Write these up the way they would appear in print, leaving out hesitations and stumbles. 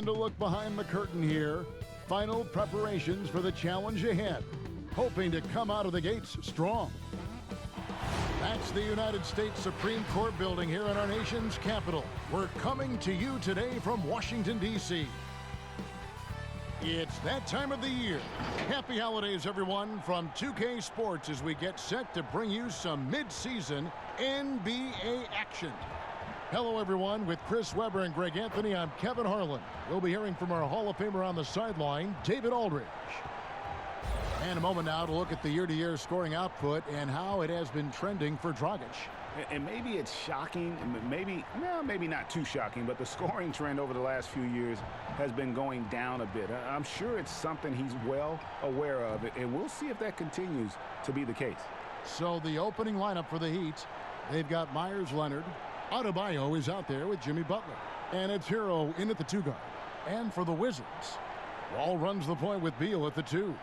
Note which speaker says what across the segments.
Speaker 1: to look behind the curtain here. Final preparations for the challenge ahead. Hoping to come out of the gates strong. That's the United States Supreme Court building here in our nation's capital. We're coming to you today from Washington, D.C. It's that time of the year. Happy holidays, everyone, from 2K Sports as we get set to bring you some mid-season NBA action. Hello, everyone. With Chris Webber and Greg Anthony, I'm Kevin Harlan. We'll be hearing from our Hall of Famer on the sideline, David Aldridge. And a moment now to look at the year-to-year scoring output and how it has been trending for Dragic.
Speaker 2: And maybe it's shocking, maybe not too shocking, but the scoring trend over the last few years has been going down a bit. I'm sure it's something he's well aware of, and we'll see if that continues to be the case.
Speaker 1: So the opening lineup for the Heat, they've got Myers Leonard. Adebayo is out there with Jimmy Butler. And it's Hero in at the 2 guard. And for the Wizards, Wall runs the point with Beal at the 2.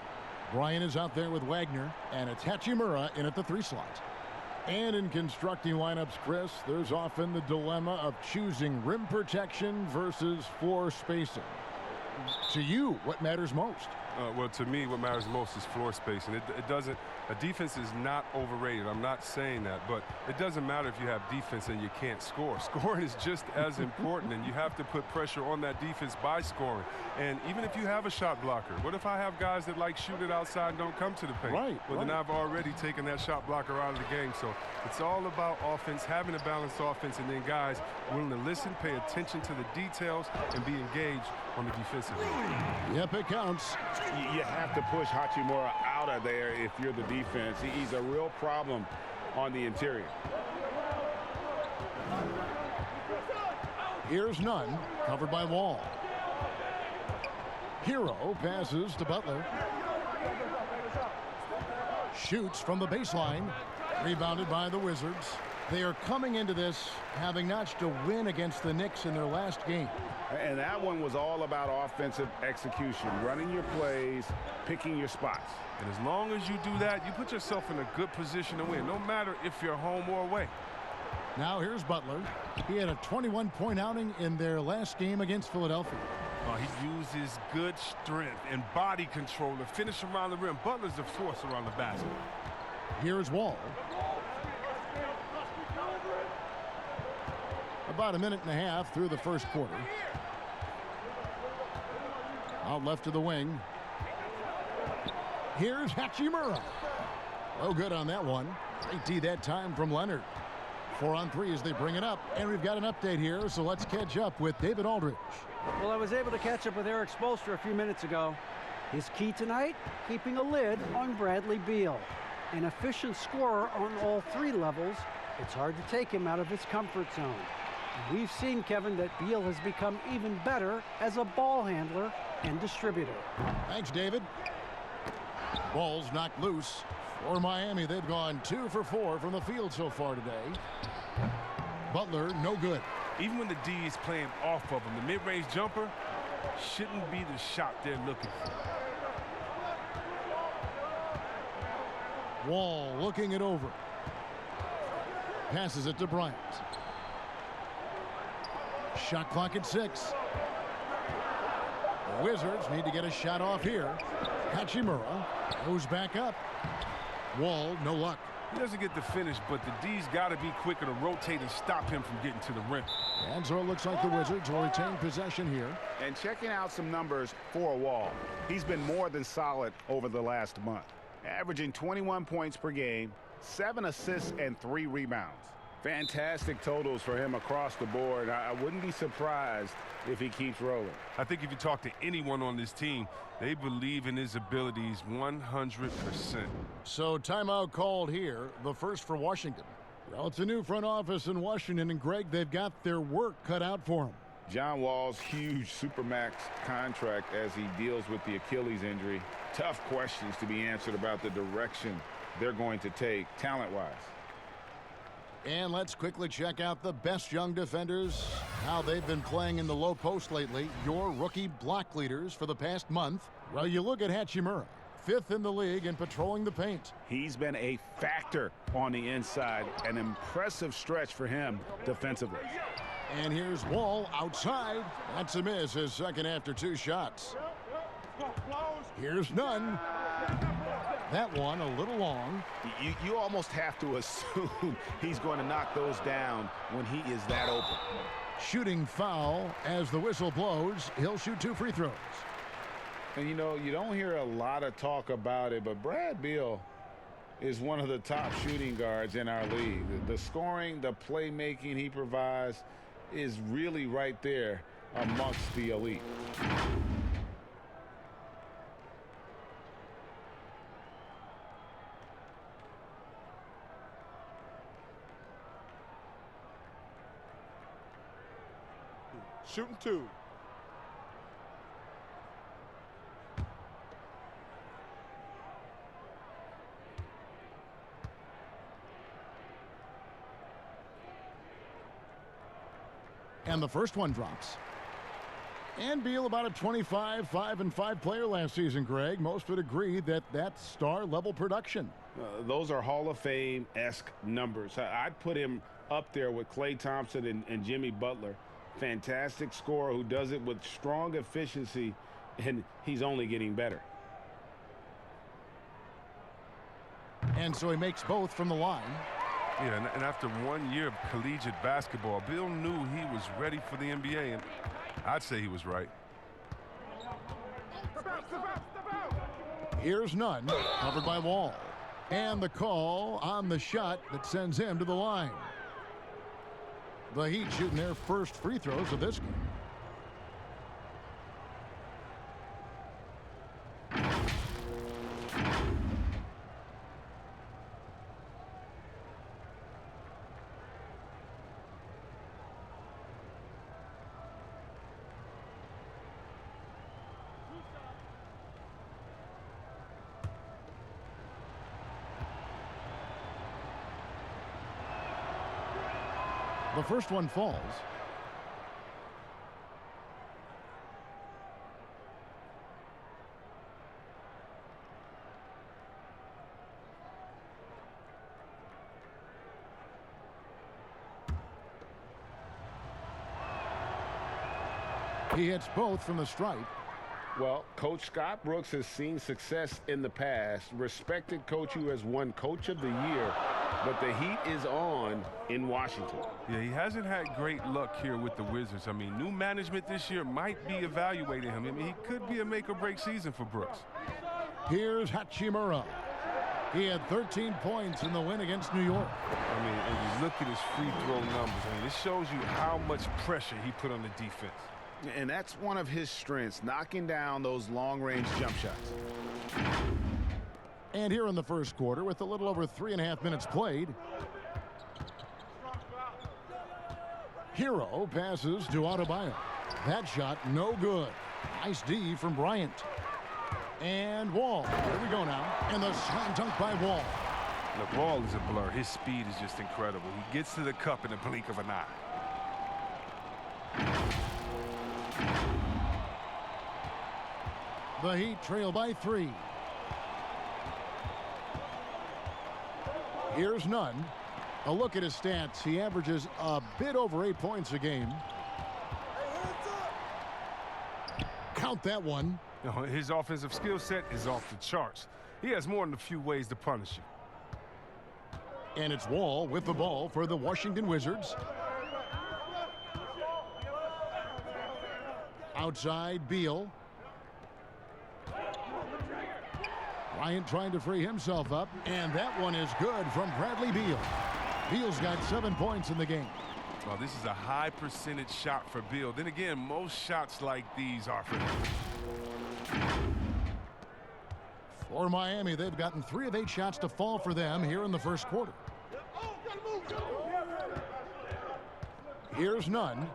Speaker 1: Bryant is out there with Wagner, and it's Hachimura in at the 3 slot. And in constructing lineups, Chris, there's often the dilemma of choosing rim protection versus floor spacing. To you, what matters most?
Speaker 3: Well, to me, what matters most is floor spacing. A defense is not overrated. I'm not saying that, but it doesn't matter if you have defense and you can't score. Scoring is just as important, and you have to put pressure on that defense by scoring. And even if you have a shot blocker, what if I have guys that like shoot it outside and don't come to the paint?
Speaker 1: Right.
Speaker 3: Then I've already taken that shot blocker out of the game. So it's all about offense, having a balanced offense, and then guys willing to listen, pay attention to the details, and be engaged on the defensive end.
Speaker 1: Yep, it counts.
Speaker 2: You have to push Hachimura out of there if you're the defense. He's a real problem on the interior.
Speaker 1: Here's Nunn, covered by Wall. Hero passes to Butler. Shoots from the baseline. Rebounded by the Wizards. They are coming into this having notched a win against the Knicks in their last game.
Speaker 2: And that one was all about offensive execution, running your plays, picking your spots.
Speaker 3: And as long as you do that, you put yourself in a good position to win, no matter if you're home or away.
Speaker 1: Now here's Butler. He had a 21-point outing in their last game against Philadelphia.
Speaker 3: He uses good strength and body control to finish around the rim. Butler's a force around the basket.
Speaker 1: Here's Wall. About a minute and a half through the first quarter. Out left to the wing. Here's Hachimura. Oh, good on that one. Great D that time from Leonard. 4 on 3 as they bring it up. And we've got an update here, so let's catch up with David Aldridge.
Speaker 4: Well, I was able to catch up with Eric Spoelstra a few minutes ago. His key tonight, keeping a lid on Bradley Beal. An efficient scorer on all 3 levels. It's hard to take him out of his comfort zone. And we've seen, Kevin, that Beal has become even better as a ball handler and distributor.
Speaker 1: Thanks, David. Ball's knocked loose. For Miami, they've gone 2 for 4 from the field so far today. Butler, no good.
Speaker 3: Even when the D is playing off of him, the mid-range jumper shouldn't be the shot they're looking for.
Speaker 1: Wall looking it over. Passes it to Bryant. Shot clock at 6. The Wizards need to get a shot off here. Hachimura goes back up. Wall, no luck.
Speaker 3: He doesn't get the finish, but the D's got to be quicker to rotate and stop him from getting to the rim.
Speaker 1: And so it looks like the Wizards will retain possession here.
Speaker 2: And checking out some numbers for Wall. He's been more than solid over the last month. Averaging 21 points per game, 7 assists, and 3 rebounds. Fantastic totals for him across the board. I wouldn't be surprised if he keeps rolling.
Speaker 3: I think if you talk to anyone on this team, they believe in his abilities 100%.
Speaker 1: So timeout called here, the first for Washington. Well, it's a new front office in Washington, and Greg, they've got their work cut out for them.
Speaker 2: John Wall's huge Supermax contract as he deals with the Achilles injury. Tough questions to be answered about the direction they're going to take talent-wise.
Speaker 1: And let's quickly check out the best young defenders, how they've been playing in the low post lately. Your rookie block leaders for the past month. Well, you look at Hachimura, 5th in the league in patrolling the paint.
Speaker 2: He's been a factor on the inside, an impressive stretch for him defensively.
Speaker 1: And here's Wall outside. That's a miss, his second after 2 shots. Here's Nunn. That one a little long.
Speaker 2: You almost have to assume he's going to knock those down when he is that open.
Speaker 1: Shooting foul as the whistle blows. He'll shoot 2 free throws.
Speaker 2: And, you know, you don't hear a lot of talk about it, but Brad Beal is one of the top shooting guards in our league. The scoring, the playmaking he provides is really right there amongst the elite.
Speaker 5: Shooting 2.
Speaker 1: And the first one drops. And Beal about a 25, 5-5 player last season, Greg. Most would agree that that's star-level production.
Speaker 2: Those are Hall of Fame-esque numbers. I'd put him up there with Klay Thompson and Jimmy Butler. Fantastic scorer who does it with strong efficiency, and he's only getting better.
Speaker 1: And so he makes both from the line.
Speaker 3: Yeah, and after 1 year of collegiate basketball, Bill knew he was ready for the NBA, and I'd say he was right.
Speaker 1: Here's Nunn, covered by Wall. And the call on the shot that sends him to the line. The Heat shooting their first free throws of this game. The first one falls. He hits both from the stripe.
Speaker 2: Well, Coach Scott Brooks has seen success in the past, respected coach who has won Coach of the Year, but the heat is on in Washington.
Speaker 3: Yeah, he hasn't had great luck here with the Wizards. I mean, new management this year might be evaluating him. I mean, he could be a make-or-break season for Brooks.
Speaker 1: Here's Hachimura. He had 13 points in the win against New York.
Speaker 3: I mean, and you look at his free throw numbers. I mean, this shows you how much pressure he put on the defense.
Speaker 2: And that's one of his strengths, knocking down those long-range jump shots.
Speaker 1: And here in the first quarter, with a little over 3.5 minutes played, Hero passes to Adebayo. That shot no good. Nice D from Bryant. And Wall. Here we go now. And the slam dunk by Wall.
Speaker 3: The Wall is a blur. His speed is just incredible. He gets to the cup in the blink of an eye.
Speaker 1: The Heat trail by 3. Here's Nunn. A look at his stats. He averages a bit over 8 points a game. Count that one.
Speaker 3: You know, his offensive skill set is off the charts. He has more than a few ways to punish you.
Speaker 1: And it's Wall with the ball for the Washington Wizards. Outside, Beal. Bryant trying to free himself up, and that one is good from Bradley Beal. Beal's got 7 points in the game.
Speaker 3: Well, this is a high percentage shot for Beal. Then again, most shots like these are for him.
Speaker 1: For Miami, they've gotten 3 of 8 shots to fall for them here in the first quarter. Here's Nunn.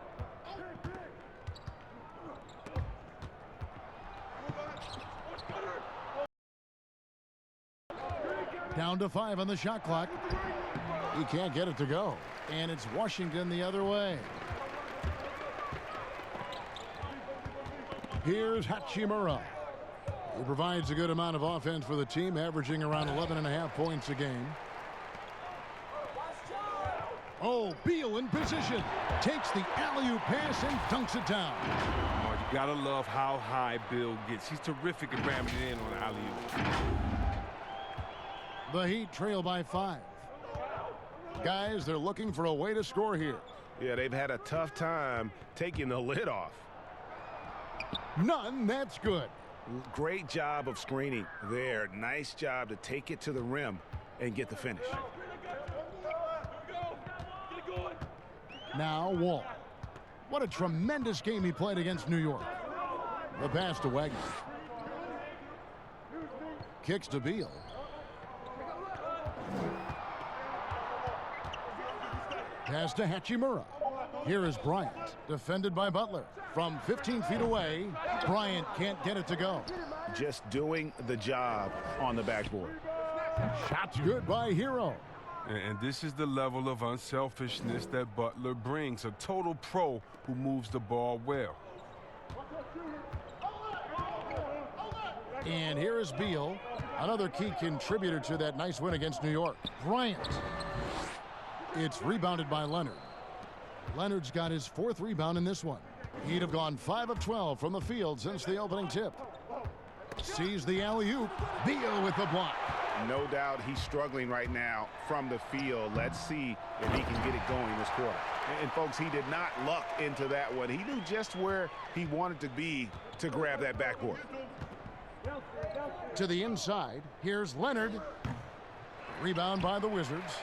Speaker 1: Down to 5 on the shot clock. He can't get it to go. And it's Washington the other way. Here's Hachimura. He provides a good amount of offense for the team, averaging around 11.5 points a game. Oh, Beal in position. Takes the alley-oop pass and dunks it down.
Speaker 3: Oh, you gotta love how high Bill gets. He's terrific at ramming it in on the alley-oop.
Speaker 1: The Heat trail by 5. Guys, they're looking for a way to score here.
Speaker 2: Yeah, they've had a tough time taking the lid off.
Speaker 1: None, that's good.
Speaker 2: Great job of screening there. Nice job to take it to the rim and get the finish.
Speaker 1: Now Wall. What a tremendous game he played against New York. The pass to Wagner. Kicks to Beal. Pass to Hachimura. Here is Bryant, defended by Butler. From 15 feet away, Bryant can't get it to go.
Speaker 2: Just doing the job on the backboard.
Speaker 1: Shot's good by Hero.
Speaker 3: And this is the level of unselfishness that Butler brings. A total pro who moves the ball well.
Speaker 1: And here is Beal, another key contributor to that nice win against New York. Bryant. It's rebounded by Leonard. Leonard's got his 4th rebound in this one. He'd have gone 5 of 12 from the field since the opening tip. Sees the alley-oop. Beal with the block.
Speaker 2: No doubt he's struggling right now from the field. Let's see if he can get it going this quarter. And folks, he did not luck into that one. He knew just where he wanted to be to grab that backboard.
Speaker 1: To the inside, here's Leonard. Rebound by the Wizards.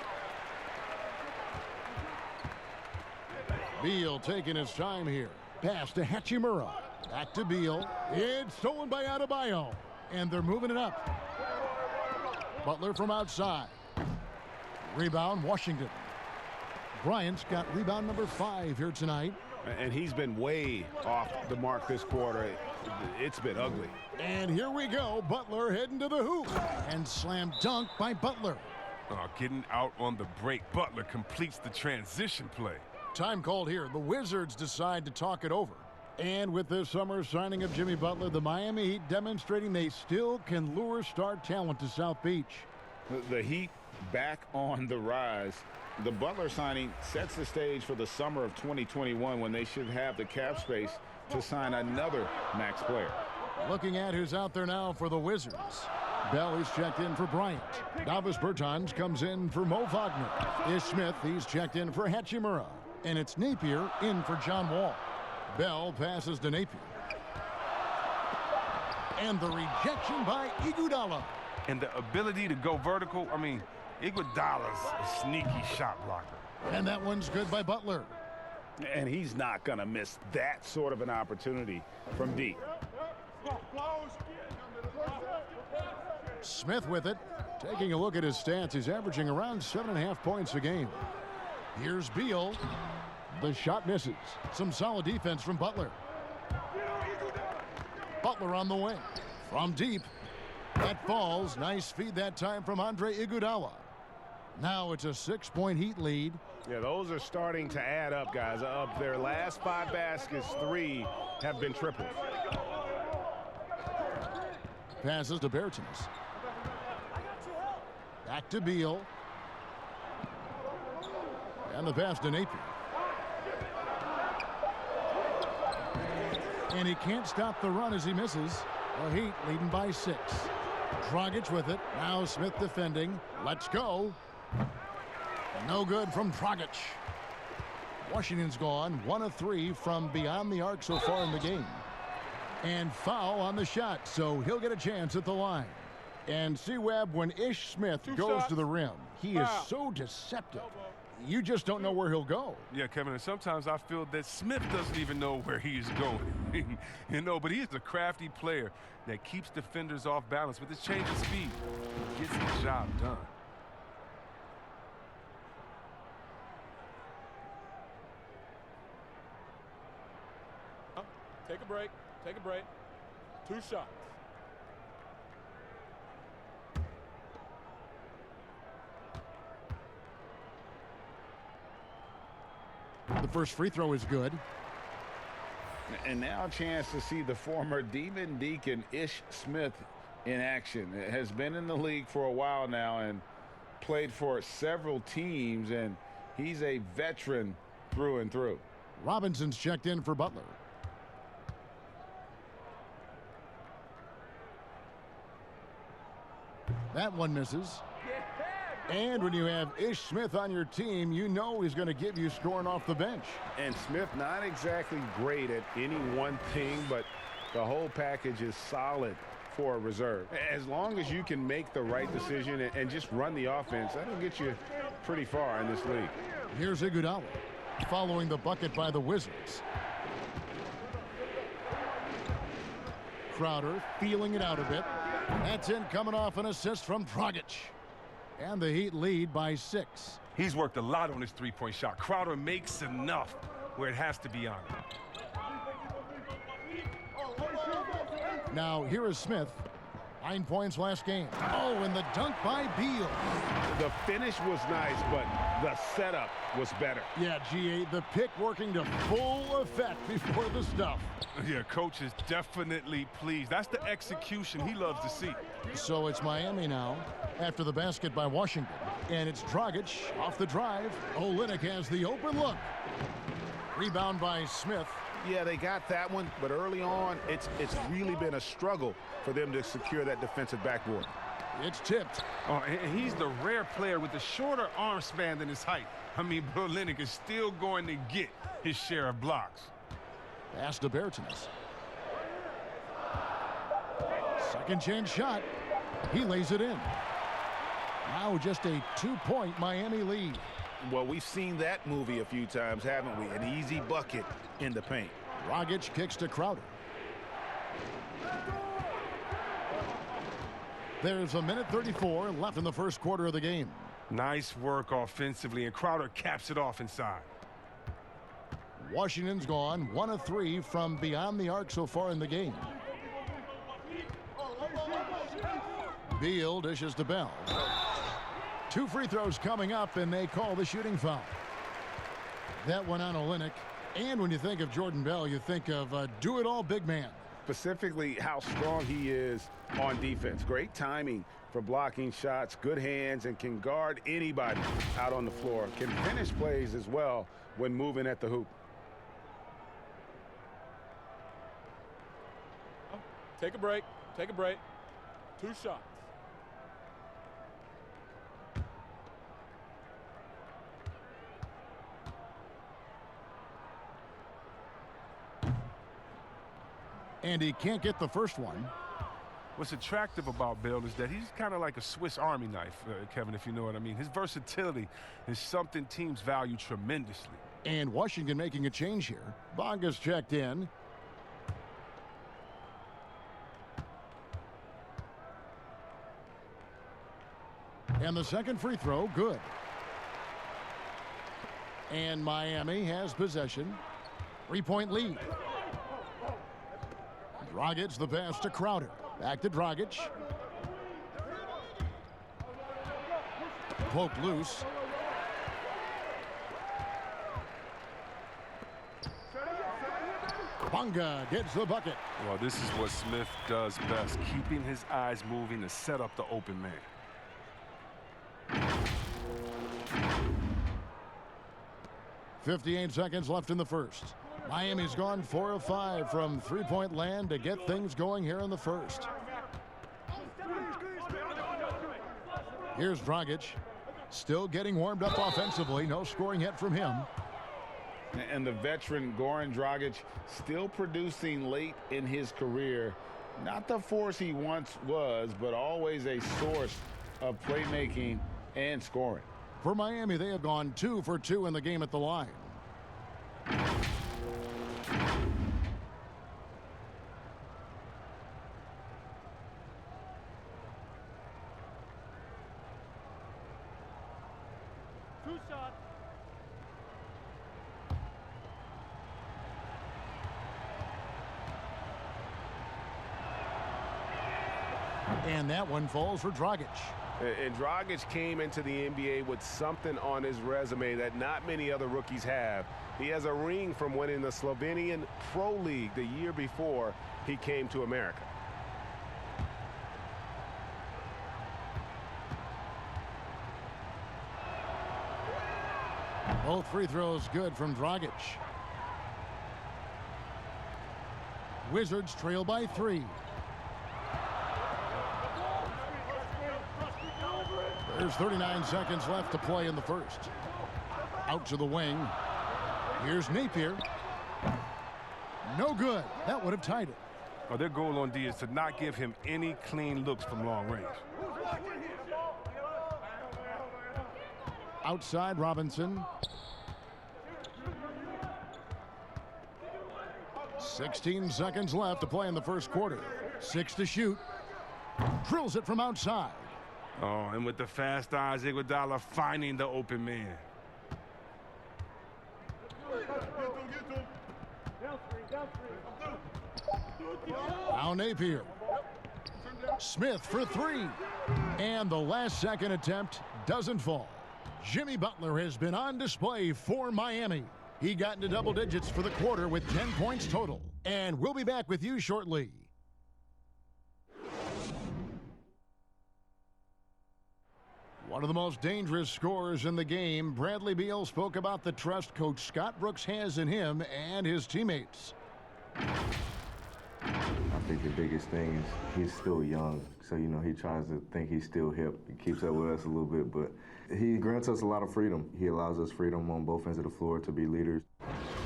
Speaker 1: Beal taking his time here. Pass to Hachimura. Back to Beal. It's stolen by Adebayo. And they're moving it up. Butler from outside. Rebound, Washington. Bryant's got rebound number 5 here tonight.
Speaker 2: And he's been way off the mark this quarter. It's been ugly.
Speaker 1: And here we go. Butler heading to the hoop. And slam dunk by Butler.
Speaker 3: Getting out on the break. Butler completes the transition play.
Speaker 1: Time called here. The Wizards decide to talk it over. And with this summer signing of Jimmy Butler, the Miami Heat demonstrating they still can lure star talent to South Beach.
Speaker 2: The Heat back on the rise. The Butler signing sets the stage for the summer of 2021 when they should have the cap space to sign another max player.
Speaker 1: Looking at who's out there now for the Wizards. Bell, he's checked in for Bryant. Davis Bertans comes in for Mo Wagner. Ish Smith, he's checked in for Hachimura. And it's Napier in for John Wall. Bell passes to Napier. And the rejection by Iguodala.
Speaker 3: And the ability to go vertical, I mean, Iguodala's a sneaky shot blocker.
Speaker 1: And that one's good by Butler.
Speaker 2: And he's not going to miss that sort of an opportunity from deep.
Speaker 1: Smith with it. Taking a look at his stats, he's averaging around 7.5 points a game. Here's Beal. The shot misses. Some solid defense from Butler. Butler on the wing. From deep. That falls. Nice feed that time from Andre Iguodala. Now it's a 6-point Heat lead.
Speaker 2: Yeah, those are starting to add up, guys. Of their last 5 baskets, 3 have been triples.
Speaker 1: Passes to Bertans. Back to Beal. And the pass to Napier. And he can't stop the run as he misses. The Heat leading by 6. Dragic with it. Now Smith defending. Let's go. No good from Dragic. Washington's gone 1 of 3 from beyond the arc so far in the game. And foul on the shot, so he'll get a chance at the line. And C-Web, when Ish Smith goes to the rim, he is so deceptive. You just don't know where he'll go.
Speaker 3: Yeah, Kevin, and sometimes I feel that Smith doesn't even know where he's going. But he's a crafty player that keeps defenders off balance with his change of speed. He gets the job done.
Speaker 5: Take a break. Take a break. 2 shots.
Speaker 1: The first free throw is good.
Speaker 2: And now a chance to see the former Demon Deacon Ish Smith in action. Has been in the league for a while now and played for several teams, and He's a veteran through and through.
Speaker 1: Robinson's checked in for Butler. That one misses. And when you have Ish Smith on your team, you know he's going to give you scoring off the bench.
Speaker 2: And Smith not exactly great at any one thing, but the whole package is solid for a reserve. As long as you can make the right decision and just run the offense, that'll get you pretty far in this league.
Speaker 1: Here's Iguodala following the bucket by the Wizards. Crowder feeling it out a bit. That's in, coming off an assist from Dragic. And the Heat lead by 6.
Speaker 3: He's worked a lot on his three-point shot. Crowder makes enough where it has to be on him.
Speaker 1: Now here is Smith. 9 points last game. Oh, and the dunk by Beal.
Speaker 2: The finish was nice, but the setup was better.
Speaker 1: Yeah, GA, the pick working to full effect before the stuff.
Speaker 3: Yeah, coach is definitely pleased. That's the execution he loves to see.
Speaker 1: So it's Miami now after the basket by Washington. And it's Dragic off the drive. Olynyk has the open look. Rebound by Smith.
Speaker 2: Yeah, they got that one, but early on, it's really been a struggle for them to secure that defensive backboard.
Speaker 1: It's tipped.
Speaker 3: Oh, and he's the rare player with the shorter arm span than his height. I mean, Olynyk is still going to get his share of blocks.
Speaker 1: Pass to Bertans. Second chance shot. He lays it in. Now just a 2-point Miami lead.
Speaker 2: Well, we've seen that movie a few times, haven't we? An easy bucket in the paint.
Speaker 1: Dragic kicks to Crowder. There's a minute 34 left in the first quarter of the game.
Speaker 3: Nice work offensively, and Crowder caps it off inside.
Speaker 1: Washington's gone 1 of 3 from beyond the arc so far in the game. Beal dishes to Bell. 2 free throws coming up, and they call the shooting foul. That one on Olynyk. And when you think of Jordan Bell, you think of do-it-all big man.
Speaker 2: Specifically how strong he is on defense. Great timing for blocking shots, good hands, and can guard anybody out on the floor. Can finish plays as well when moving at the hoop.
Speaker 5: Take a break. Take a break. 2 shots.
Speaker 1: And he can't get the first one.
Speaker 3: What's attractive about Bell is that he's kind of like a Swiss Army knife, Kevin, if you know what I mean. His versatility is something teams value tremendously.
Speaker 1: And Washington making a change here. Bonga's checked in. And the second free throw, good. And Miami has possession. 3-point lead. Dragic the pass to Crowder. Back to Dragic. Poked loose. Bonga gets the bucket.
Speaker 3: Well, this is what Smith does best, keeping his eyes moving to set up the open man.
Speaker 1: 58 seconds left in the first. Miami's gone 4 of 5 from three-point land to get things going here in the first. Here's Dragic. Still getting warmed up offensively. No scoring yet from him.
Speaker 2: And the veteran Goran Dragic still producing late in his career. Not the force he once was, but always a source of playmaking and scoring.
Speaker 1: For Miami, they have gone 2 for 2 in the game at the line. And that one falls for Dragic.
Speaker 6: And Dragic came into the NBA with something on his resume that not many other rookies have. He has a ring from winning the Slovenian Pro League the year before he came to America.
Speaker 1: Both free throws good from Dragic. Wizards trail by 3. There's 39 seconds left to play in the first. Out to the wing. Here's Napier. No good. That would have tied it.
Speaker 3: Oh, their goal on D is to not give him any clean looks from long range.
Speaker 1: Outside Robinson. 16 seconds left to play in the first quarter. 6 to shoot. Drills it from outside.
Speaker 3: Oh, and with the fast eyes, Iguodala finding the open man.
Speaker 1: Now Napier. Smith for 3. And the last second attempt doesn't fall. Jimmy Butler has been on display for Miami. He got into double digits for the quarter with 10 points total. And we'll be back with you shortly. One of the most dangerous scorers in the game, Bradley Beal spoke about the trust Coach Scott Brooks has in him and his teammates.
Speaker 7: I think the biggest thing is he's still young. So, he tries to think he's still hip. He keeps up with us a little bit, but he grants us a lot of freedom. He allows us freedom on both ends of the floor to be leaders.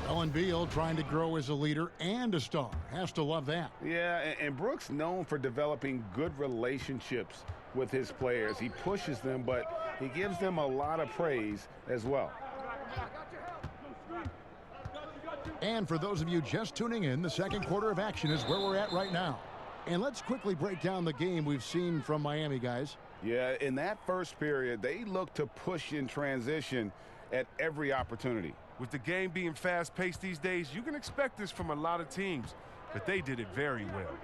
Speaker 1: Ellen Beal trying to grow as a leader and a star. Has to love that.
Speaker 2: Yeah, and Brooks known for developing good relationships with his players. He pushes them, but he gives them a lot of praise as well.
Speaker 1: And for those of you just tuning in, the second quarter of action is where we're at right now. And let's quickly break down the game we've seen from Miami, guys.
Speaker 2: Yeah, in that first period, they looked to push in transition at every opportunity.
Speaker 3: With the game being fast-paced these days, you can expect this from a lot of teams, but they did it very well.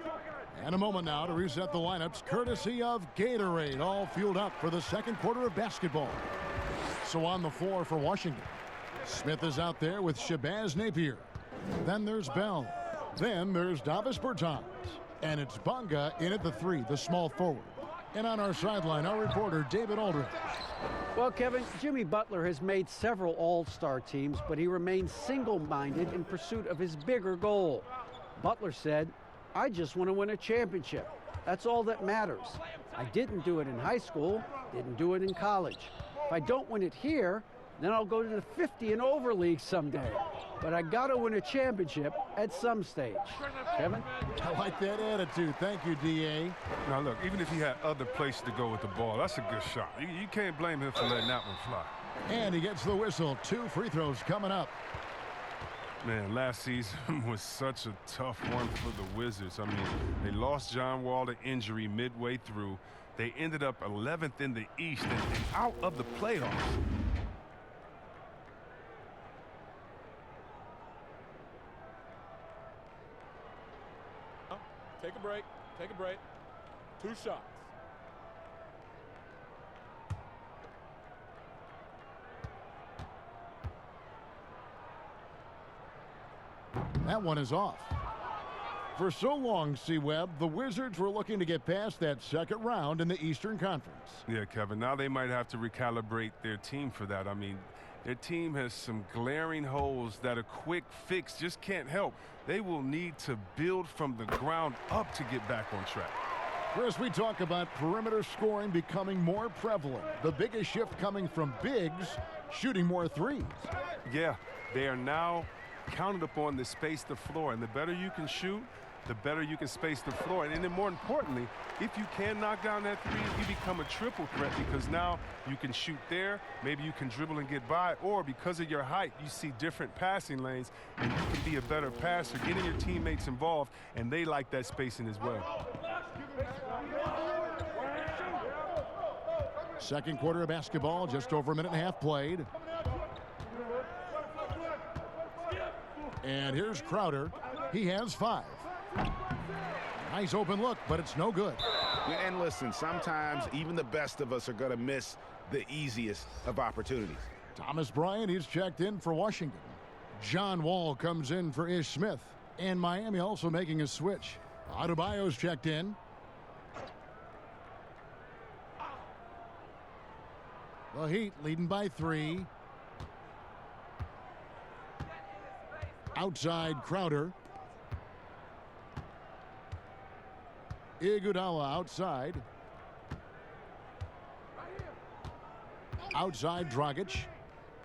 Speaker 1: And a moment now to reset the lineups, courtesy of Gatorade, all fueled up for the second quarter of basketball. So on the floor for Washington, Smith is out there with Shabazz Napier. Then there's Bell. Then there's Davis Bertans. And it's Bonga in at the 3, the small forward. And on our sideline, our reporter, David Aldridge.
Speaker 4: Well, Kevin, Jimmy Butler has made several all-star teams, but he remains single-minded in pursuit of his bigger goal. Butler said, "I just want to win a championship. That's all that matters. I didn't do it in high school, didn't do it in college. If I don't win it here, then I'll go to the 50 and over league someday. But I got to win a championship at some stage." Kevin?
Speaker 1: I like that attitude. Thank you, D.A.
Speaker 3: Now, look, even if he had other places to go with the ball, that's a good shot. You can't blame him for letting that one fly.
Speaker 1: And he gets the whistle. 2 free throws coming up.
Speaker 3: Man, last season was such a tough one for the Wizards. I mean, they lost John Wall to injury midway through. They ended up 11th in the East and out of the playoffs.
Speaker 5: Take a break. Take a break. 2 shots.
Speaker 1: That one is off. For so long, C-Webb, the Wizards were looking to get past that second round in the Eastern Conference.
Speaker 3: Yeah, Kevin, now they might have to recalibrate their team for that. I mean, their team has some glaring holes that a quick fix just can't help. They will need to build from the ground up to get back on track.
Speaker 1: Chris, we talk about perimeter scoring becoming more prevalent. The biggest shift coming from bigs shooting more threes.
Speaker 3: Yeah, they are now counted upon to space the floor, and the better you can shoot, the better you can space the floor. And then more importantly, if you can knock down that three, you become a triple threat, because now you can shoot there, maybe you can dribble and get by, or because of your height, you see different passing lanes, and you can be a better passer, getting your teammates involved, and they like that spacing as well.
Speaker 1: Second quarter of basketball, just over a minute and a half played. And here's Crowder. He has 5. Nice open look, but it's no good.
Speaker 2: And listen, sometimes even the best of us are going to miss the easiest of opportunities.
Speaker 1: Thomas Bryant, he's checked in for Washington. John Wall comes in for Ish Smith. And Miami also making a switch. Adebayo's checked in. The Heat leading by 3. Outside Crowder. Iguodala outside. Outside Dragic.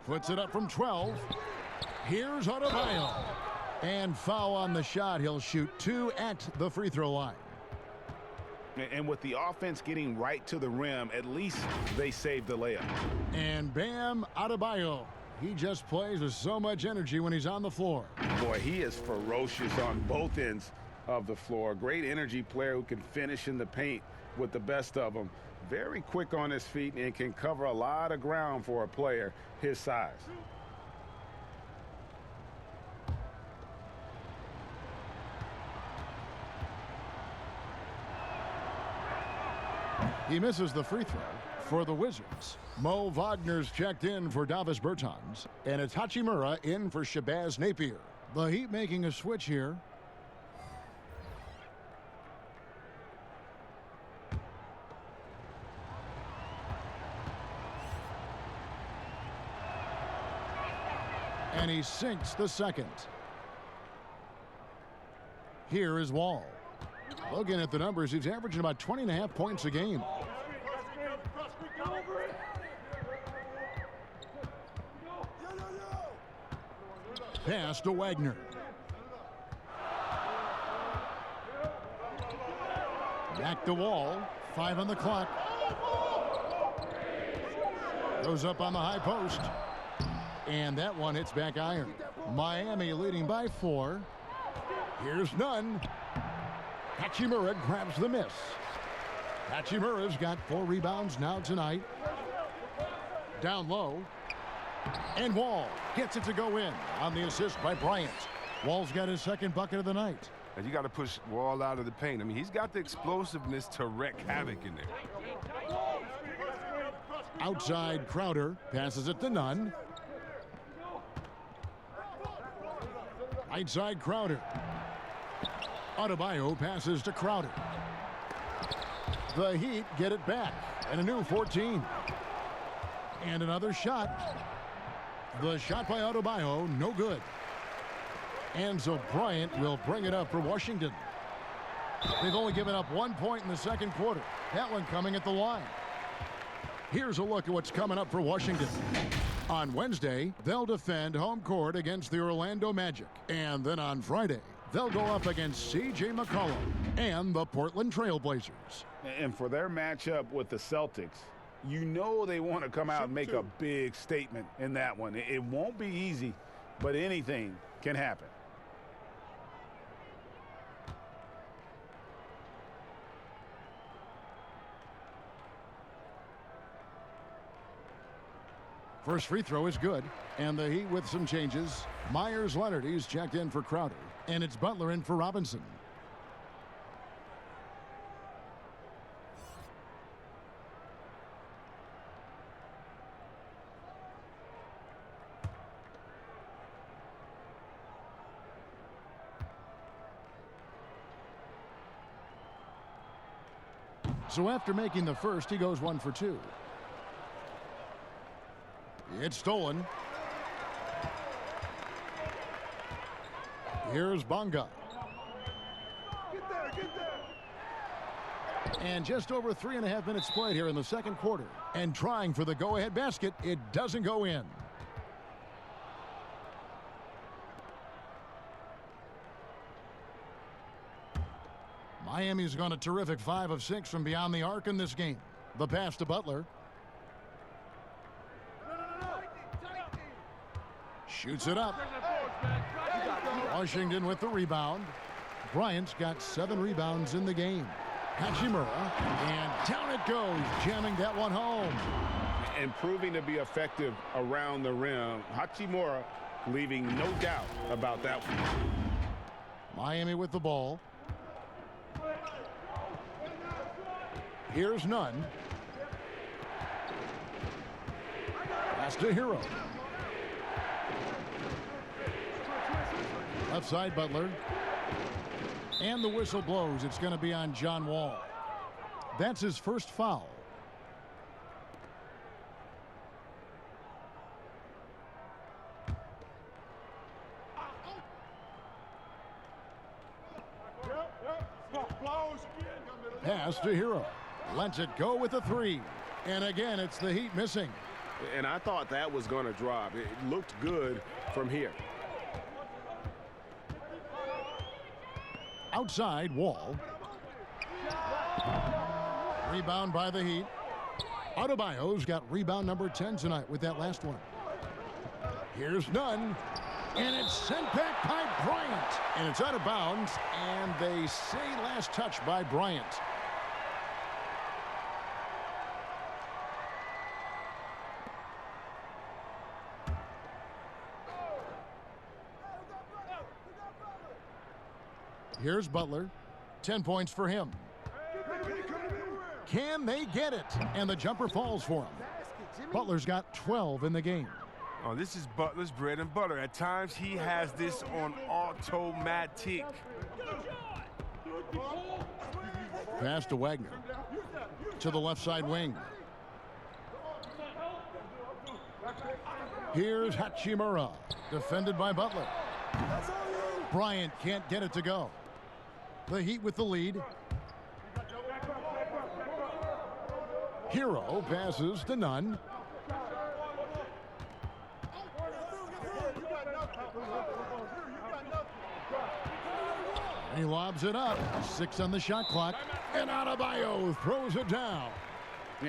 Speaker 1: Puts it up from 12. Here's Adebayo. And foul on the shot. He'll shoot 2 at the free throw line.
Speaker 2: And with the offense getting right to the rim, at least they saved the layup.
Speaker 1: And Bam Adebayo. He just plays with so much energy when he's on the floor.
Speaker 2: Boy, he is ferocious on both ends of the floor. Great energy player who can finish in the paint with the best of them. Very quick on his feet and can cover a lot of ground for a player his size.
Speaker 1: He misses the free throw for the Wizards. Mo Wagner's checked in for Davis Bertans, and it's Hachimura in for Shabazz Napier. The Heat making a switch here. And he sinks the second. Here is Wall. Looking at the numbers, he's averaging about 20.5 points a game. Pass to Wagner. Back to Wall. 5 on the clock. Goes up on the high post. And that one hits back iron. Miami leading by 4. Here's Nunn. Hachimura grabs the miss. Hachimura's got 4 rebounds now tonight. Down low. And Wall gets it to go in on the assist by Bryant. Wall's got his second bucket of the night.
Speaker 3: And you got to push Wall out of the paint. I mean, he's got the explosiveness to wreak havoc in there.
Speaker 1: Outside Crowder passes it to Nunn. Right side Crowder. Adebayo passes to Crowder. The Heat get it back. And a new 14. And another shot. The shot by Adebayo, no good. And so Bryant will bring it up for Washington. They've only given up 1 point in the second quarter. That one coming at the line. Here's a look at what's coming up for Washington. On Wednesday, they'll defend home court against the Orlando Magic. And then on Friday, they'll go up against C.J. McCollum and the Portland Trail Blazers.
Speaker 2: And for their matchup with the Celtics, you know they want to come out and make a big statement in that one. It won't be easy, but anything can happen.
Speaker 1: First free throw is good, and the Heat with some changes. Myers Leonard, he's checked in for Crowder, and it's Butler in for Robinson. So after making the first, he goes 1 for 2. It's stolen. Here's Bonga. And just over 3.5 minutes played here in the second quarter. And trying for the go-ahead basket, it doesn't go in. Miami's gone a terrific 5 of 6 from beyond the arc in this game. The pass to Butler. Shoots it up. Washington with the rebound. Bryant's got 7 rebounds in the game. Hachimura, and down it goes, jamming that one home.
Speaker 2: And proving to be effective around the rim. Hachimura leaving no doubt about that one.
Speaker 1: Miami with the ball. Here's Nunn. Pass to Hero. Left side Butler. And the whistle blows. It's going to be on John Wall. That's his first foul. Pass to Hero. Lets it go with a 3. And again, it's the Heat missing.
Speaker 6: And I thought that was going to drop. It looked good from here.
Speaker 1: Outside, Wall. Rebound by the Heat. Adebayo's got rebound number 10 tonight with that last one. Here's Nunn. And it's sent back by Bryant. And it's out of bounds. And they say last touch by Bryant. Here's Butler. 10 points for him. Can they get it? And the jumper falls for him. Butler's got 12 in the game.
Speaker 3: Oh, this is Butler's bread and butter. At times, he has this on automatic.
Speaker 1: Pass to Wagner. To the left side wing. Here's Hachimura. Defended by Butler. Bryant can't get it to go. The Heat with the lead. Hero passes to Nunn. He lobs it up. 6 on the shot clock. And Adebayo throws it down.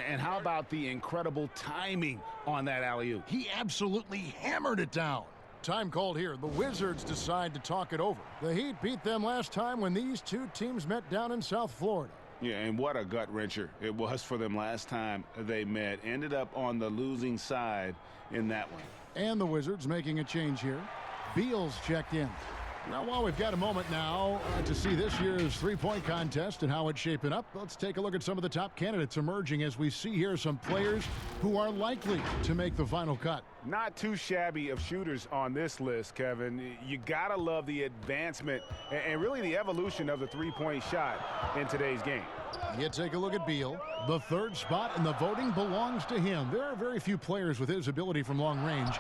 Speaker 2: And how about the incredible timing on that alley-oop?
Speaker 1: He absolutely hammered it down. Time called here. The Wizards decide to talk it over. The Heat beat them last time when these two teams met down in South Florida.
Speaker 2: Yeah, and what a gut-wrencher it was for them last time they met. Ended up on the losing side in that one.
Speaker 1: And the Wizards making a change here. Beal's checked in. Now, while we've got a moment now to see this year's three-point contest and how it's shaping up, let's take a look at some of the top candidates emerging as we see here some players who are likely to make the final cut.
Speaker 2: Not too shabby of shooters on this list, Kevin. You got to love the advancement and really the evolution of the three-point shot in today's game.
Speaker 1: You take a look at Beal. The third spot in the voting belongs to him. There are very few players with his ability from long range,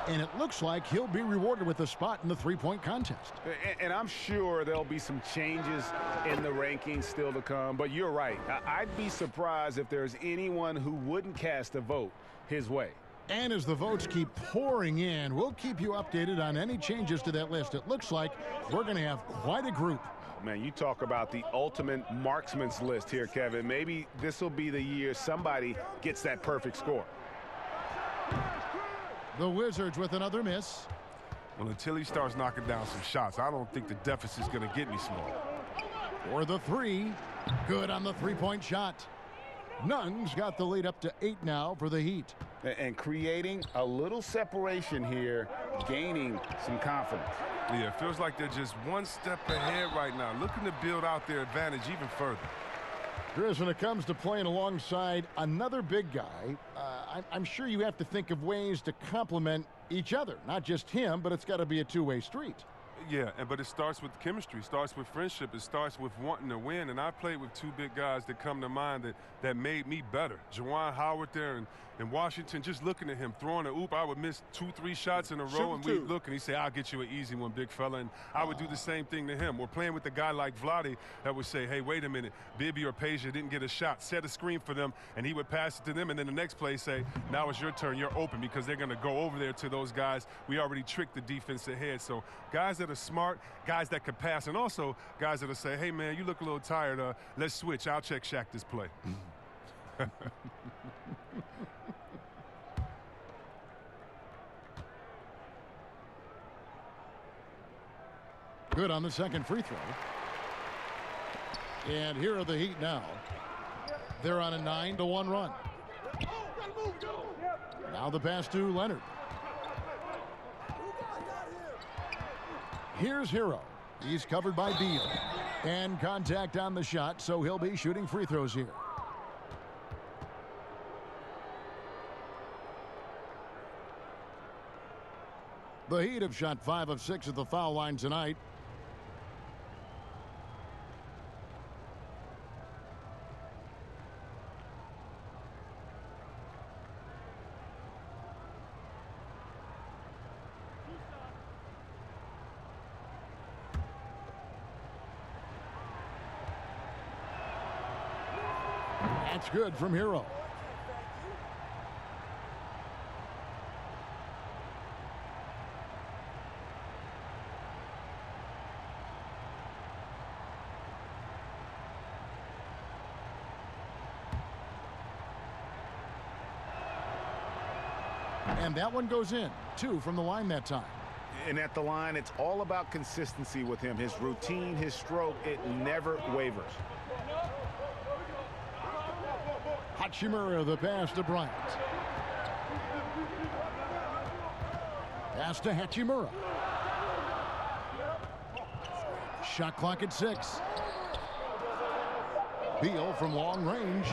Speaker 1: and it looks like he'll be rewarded with a spot in the three-point contest.
Speaker 2: And I'm sure there'll be some changes in the rankings still to come, but you're right. I'd be surprised if there's anyone who wouldn't cast a vote his way.
Speaker 1: And as the votes keep pouring in, we'll keep you updated on any changes to that list. It looks like we're going to have quite a group.
Speaker 2: Man, you talk about the ultimate marksman's list here, Kevin. Maybe this will be the year somebody gets that perfect score.
Speaker 1: The Wizards with another miss.
Speaker 3: Well, until he starts knocking down some shots, I don't think the deficit's going to get any smaller.
Speaker 1: For the 3, good on the three-point shot. Nunn's got the lead up to 8 now for the Heat.
Speaker 2: And creating a little separation here, gaining some confidence.
Speaker 3: Yeah, it feels like they're just one step ahead right now, looking to build out their advantage even further.
Speaker 1: Chris, when it comes to playing alongside another big guy, I'm sure you have to think of ways to complement each other. Not just him, but it's got to be a two-way street.
Speaker 3: Yeah, but it starts with chemistry, starts with friendship, it starts with wanting to win. And I played with two big guys that come to mind that made me better. Juwan Howard there in Washington, just looking at him, throwing a oop, I would miss 2-3 shots in a row, and we'd look, and he'd say, I'll get you an easy one, big fella. And I would do the same thing to him. Or playing with a guy like Vlade that would say, hey, wait a minute, Bibby or Peja didn't get a shot. Set a screen for them, and he would pass it to them. And then the next play say, now it's your turn, you're open, because they're going to go over there to those guys. We already tricked the defense ahead. So guys that are smart, guys that can pass, and also guys that'll say, hey, man, you look a little tired. Let's switch. I'll check Shaq this play.
Speaker 1: Good on the second free throw. And here are the Heat now. They're on a 9-1 run. Now the pass to Leonard. Here's Hero. He's covered by Beal. And contact on the shot, so he'll be shooting free throws here. The Heat have shot 5 of 6 at the foul line tonight. That's good from Hero. And that one goes in. 2 from the line that time.
Speaker 2: And at the line, it's all about consistency with him. His routine, his stroke, it never wavers.
Speaker 1: Hachimura, the pass to Bryant. Pass to Hachimura. Shot clock at 6. Beal from long range.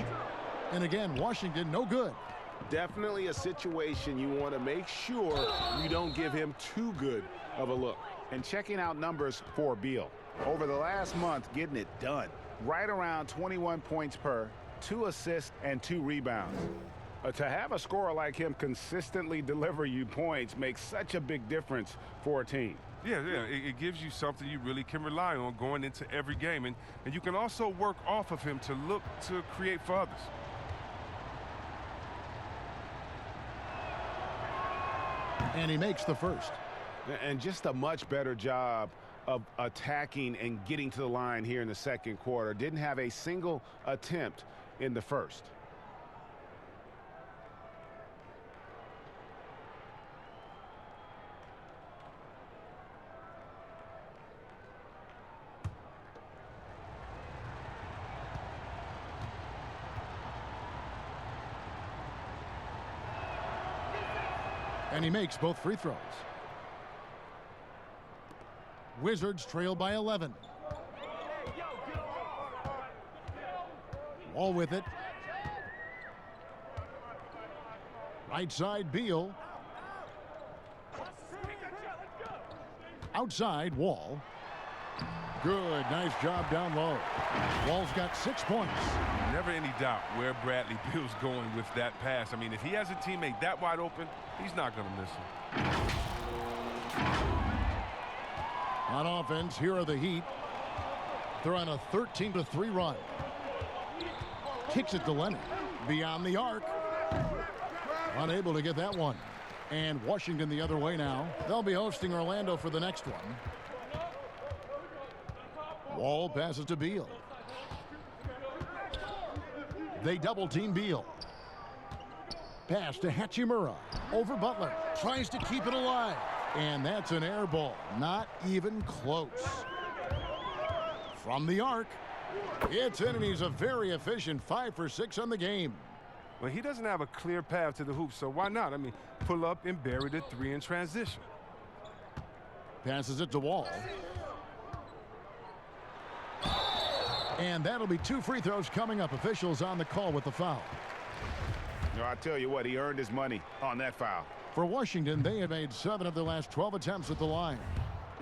Speaker 1: And again, Washington, no good.
Speaker 6: Definitely a situation you want to make sure you don't give him too good of a look.
Speaker 2: And checking out numbers for Beal. Over the last month, getting it done. Right around 21 points per, 2 assists, and 2 rebounds. To have a scorer like him consistently deliver you points makes such a big difference for a team.
Speaker 3: Yeah, it gives you something you really can rely on going into every game. And you can also work off of him to look to create for others.
Speaker 1: And he makes the first.
Speaker 2: And just a much better job of attacking and getting to the line here in the second quarter. Didn't have a single attempt in the first.
Speaker 1: And he makes both free throws. Wizards trail by 11. Wall with it. Right side, Beal. Outside, Wall. Good, nice job down low. Wall's got 6 points.
Speaker 3: Never any doubt where Bradley Beal's going with that pass. I mean, if he has a teammate that wide open, he's not going to miss him.
Speaker 1: On offense, here are the Heat. They're on a 13-3 run. Kicks it to Leonard. Beyond the arc. Unable to get that one. And Washington the other way now. They'll be hosting Orlando for the next one. Wall passes to Beal. They double team Beal. Pass to Hachimura. Over Butler. Tries to keep it alive. And that's an air ball. Not even close. From the arc. It's in, and he's a very efficient 5 for 6 on the game.
Speaker 3: Well, he doesn't have a clear path to the hoop, so why not? I mean, pull up and bury the 3 in transition.
Speaker 1: Passes it to Wall. And that'll be 2 free throws coming up. Officials on the call with the foul.
Speaker 2: No, I tell you what, he earned his money on that foul.
Speaker 1: For Washington, they have made 7 of their last 12 attempts at the line.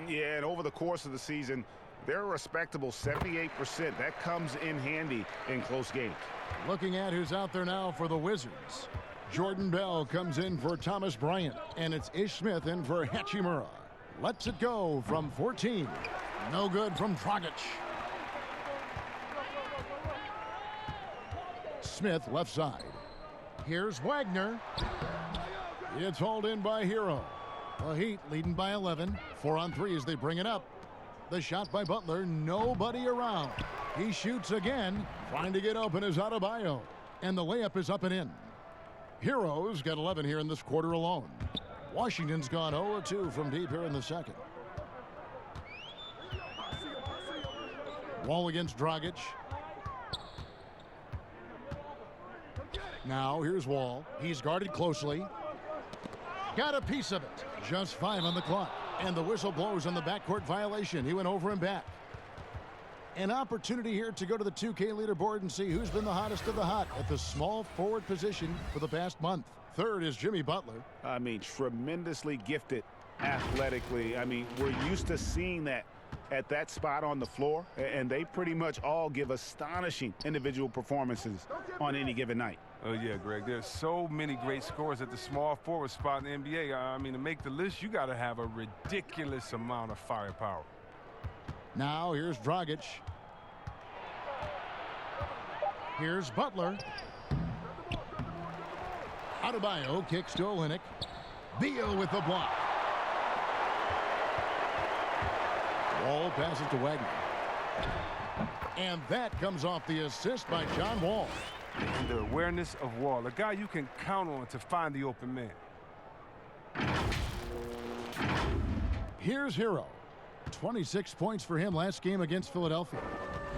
Speaker 2: Yeah, and over the course of the season, they're a respectable 78%. That comes in handy in close games.
Speaker 1: Looking at who's out there now for the Wizards. Jordan Bell comes in for Thomas Bryant, and it's Ish Smith in for Hachimura. Lets it go from 14. No good from Dragic. Smith left side. Here's Wagner. It's hauled in by Hero. The Heat leading by 11. 4 on 3 as they bring it up. The shot by Butler. Nobody around. He shoots again. Trying to get open is Adebayo. And the layup is up and in. Hero's got 11 here in this quarter alone. Washington's gone 0-2 from deep here in the second. Wall against Dragic. Now here's Wall. He's guarded closely. Got a piece of it. Just 5 on the clock. And the whistle blows on the backcourt violation. He went over and back. An opportunity here to go to the 2K leaderboard and see who's been the hottest of the hot at the small forward position for the past month. Third is Jimmy Butler.
Speaker 2: I mean, tremendously gifted athletically. I mean, we're used to seeing that at that spot on the floor, and they pretty much all give astonishing individual performances on any given night.
Speaker 3: Oh, yeah, Greg, there's so many great scorers at the small forward spot in the NBA. I mean, to make the list, you got to have a ridiculous amount of firepower.
Speaker 1: Now here's Dragic. Here's Butler. Adebayo kicks to Olynyk. Beal with the block. Wall passes to Wagner. And that comes off the assist by John Wall.
Speaker 3: And the awareness of Wall, a guy you can count on to find the open man.
Speaker 1: Here's Hero. 26 points for him last game against Philadelphia.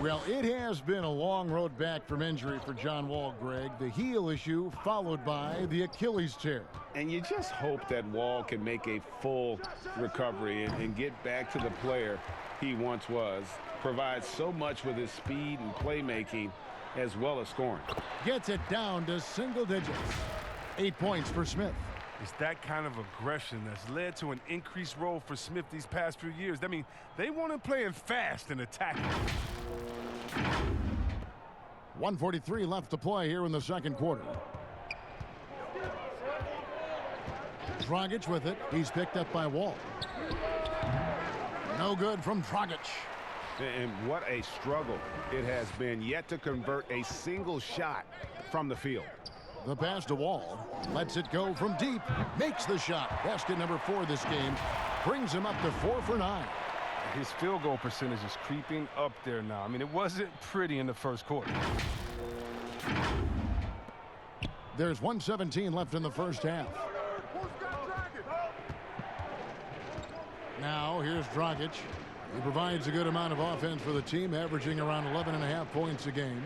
Speaker 1: Well, it has been a long road back from injury for John Wall, Greg. The heel issue followed by the Achilles tear.
Speaker 2: And you just hope that Wall can make a full recovery and get back to the player he once was. Provides so much with his speed and playmaking as well as scoring.
Speaker 1: Gets it down to single digits. 8 points for Smith.
Speaker 3: It's that kind of aggression that's led to an increased role for Smith these past few years. I mean, they want him playing fast and attacking.
Speaker 1: 1:43 left to play here in the second quarter. Dragic with it. He's picked up by Wall. No good from Dragic.
Speaker 2: And what a struggle it has been yet to convert a single shot from the field.
Speaker 1: The pass to Wall. Lets it go from deep. Makes the shot. Basket number 4 this game. Brings him up to 4 for 9.
Speaker 3: His field goal percentage is creeping up there now. I mean, it wasn't pretty in the first quarter.
Speaker 1: There's 1:17 left in the first half. Now here's Dragic. He provides a good amount of offense for the team, averaging around 11.5 points a game.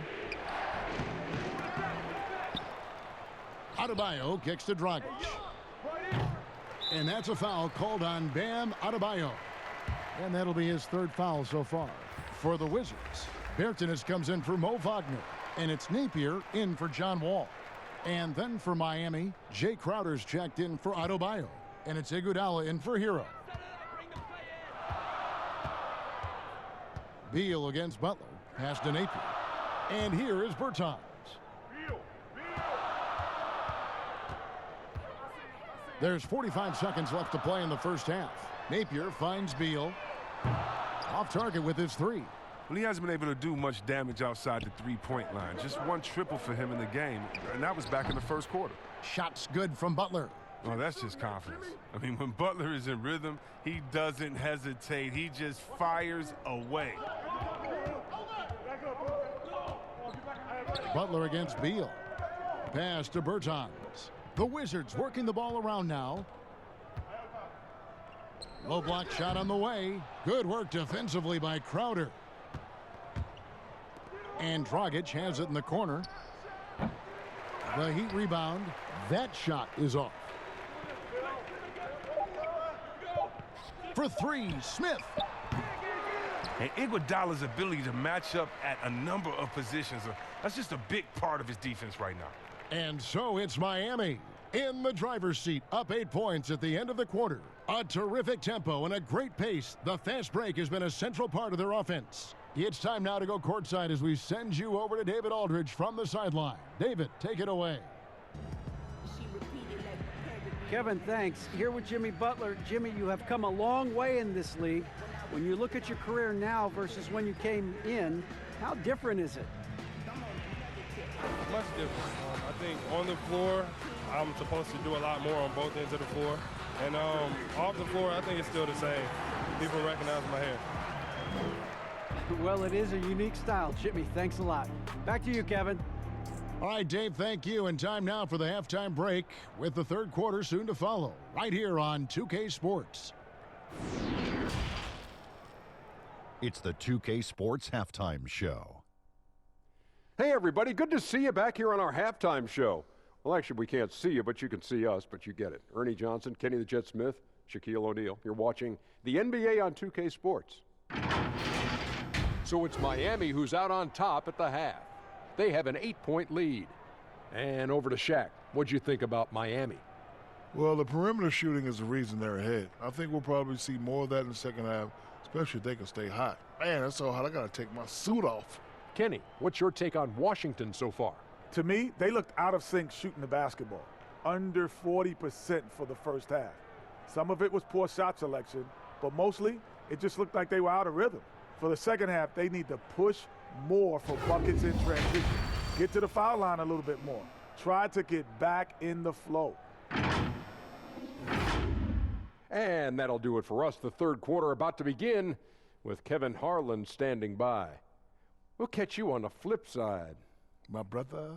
Speaker 1: Adebayo kicks to Dragic. And that's a foul called on Bam Adebayo. And that'll be his 3rd foul so far. For the Wizards, Bertans comes in for Mo Wagner. And it's Napier in for John Wall. And then for Miami, Jay Crowder's checked in for Adebayo. And it's Iguodala in for Hero. Beal against Butler. Pass to Napier. And here is Bertans. There's 45 seconds left to play in the first half. Napier finds Beal. Off target with his 3.
Speaker 3: Well, he hasn't been able to do much damage outside the three-point line. Just 1 triple for him in the game, and that was back in the first quarter.
Speaker 1: Shots good from Butler.
Speaker 3: Oh, that's just confidence. I mean, when Butler is in rhythm, he doesn't hesitate. He just fires away.
Speaker 1: Butler against Beal. Pass to Bertans. The Wizards working the ball around now. Low block shot on the way. Good work defensively by Crowder. And Dragic has it in the corner. The Heat rebound. That shot is off. For 3, Smith.
Speaker 3: And Iguodala's ability to match up at a number of positions, that's just a big part of his defense right now.
Speaker 1: And so it's Miami in the driver's seat, up 8 points at the end of the quarter. A terrific tempo and a great pace. The fast break has been a central part of their offense. It's time now to go courtside as we send you over to David Aldridge from the sideline. David, take it away.
Speaker 4: Kevin, thanks. Here with Jimmy Butler. Jimmy, you have come a long way in this league. When you look at your career now versus when you came in, how different is it?
Speaker 5: Much different. I think on the floor, I'm supposed to do a lot more on both ends of the floor. And off the floor, I think it's still the same. People recognize my hair.
Speaker 4: Well, it is a unique style, Jimmy. Thanks a lot. Back to you, Kevin.
Speaker 1: All right, Dave, thank you. And time now for the halftime break with the third quarter soon to follow right here on 2K Sports.
Speaker 8: It's the 2K Sports Halftime Show.
Speaker 9: Hey, everybody. Good to see you back here on our halftime show. Well, actually, we can't see you, but you can see us, but you get it. Ernie Johnson, Kenny the Jet Smith, Shaquille O'Neal. You're watching the NBA on 2K Sports. So it's Miami who's out on top at the half. They have an 8-point lead. And over to Shaq. What'd you think about Miami?
Speaker 10: Well, the perimeter shooting is the reason they're ahead. I think we'll probably see more of that in the second half, especially if they can stay hot. Man, that's so hot. I got to take my suit off.
Speaker 9: Kenny, what's your take on Washington so far?
Speaker 11: To me, they looked out of sync shooting the basketball. Under 40% for the first half. Some of it was poor shot selection, but mostly it just looked like they were out of rhythm. For the second half, they need to push more for buckets in transition. Get to the foul line a little bit more. Try to get back in the flow.
Speaker 9: And that'll do it for us. The third quarter about to begin with Kevin Harlan standing by. We'll catch you on the flip side.
Speaker 10: My brother.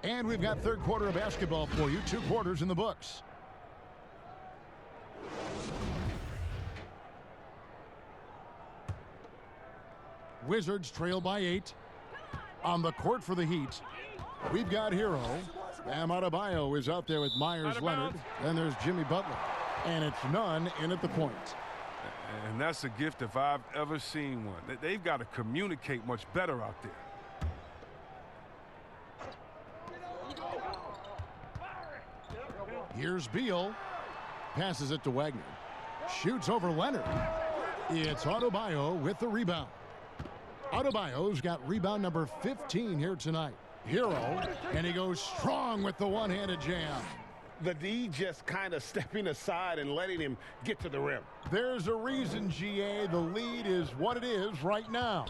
Speaker 1: And we've got third quarter of basketball for you. 2 quarters in the books. Wizards trail by 8. On the court for the Heat, we've got Hero. Bam Adebayo is out there with Myers Leonard. Then there's Jimmy Butler. And it's Nunn in at the point.
Speaker 3: And that's a gift if I've ever seen one. They've got to communicate much better out there.
Speaker 1: Here's Beal. Passes it to Wagner. Shoots over Leonard. It's Adebayo with the rebound. Adebayo's got rebound number 15 here tonight. Hero, and he goes strong with the one-handed jam.
Speaker 2: The D just kind of stepping aside and letting him get to the rim.
Speaker 1: There's a reason, GA. The lead is what it is right now.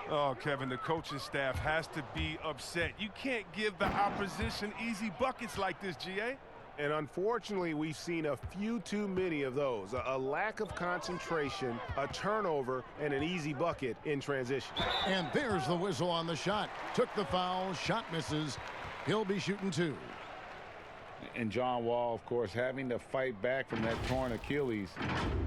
Speaker 3: Oh, Kevin, the coaching staff has to be upset. You can't give the opposition easy buckets like this, GA.
Speaker 2: And unfortunately, we've seen a few too many of those. A lack of concentration, a turnover, and an easy bucket in transition.
Speaker 1: And there's the whistle on the shot. Took the foul, shot misses. He'll be shooting 2.
Speaker 2: And John Wall, of course, having to fight back from that torn Achilles,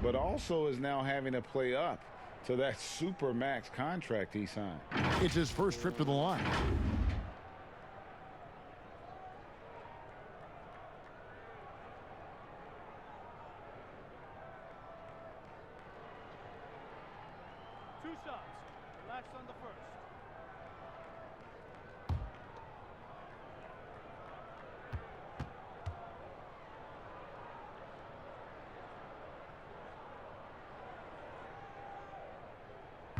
Speaker 2: but also is now having to play up to that super max contract he signed.
Speaker 1: It's his first trip to the line.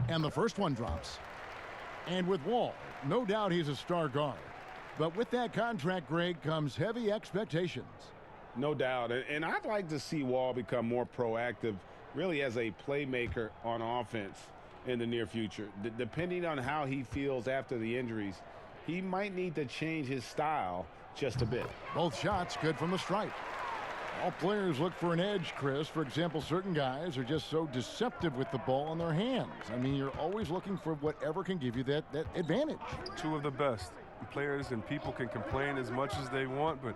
Speaker 1: And the first one drops. And with Wall, no doubt he's a star guard. But with that contract, Greg, comes heavy expectations.
Speaker 2: No doubt. And I'd like to see Wall become more proactive, really as a playmaker on offense in the near future. Depending on how he feels after the injuries, he might need to change his style just a bit.
Speaker 1: Both shots good from the stripe. All players look for an edge, Chris. For example, certain guys are just so deceptive with the ball in their hands. I mean, you're always looking for whatever can give you that advantage.
Speaker 3: 2 of the best. Players and people can complain as much as they want, but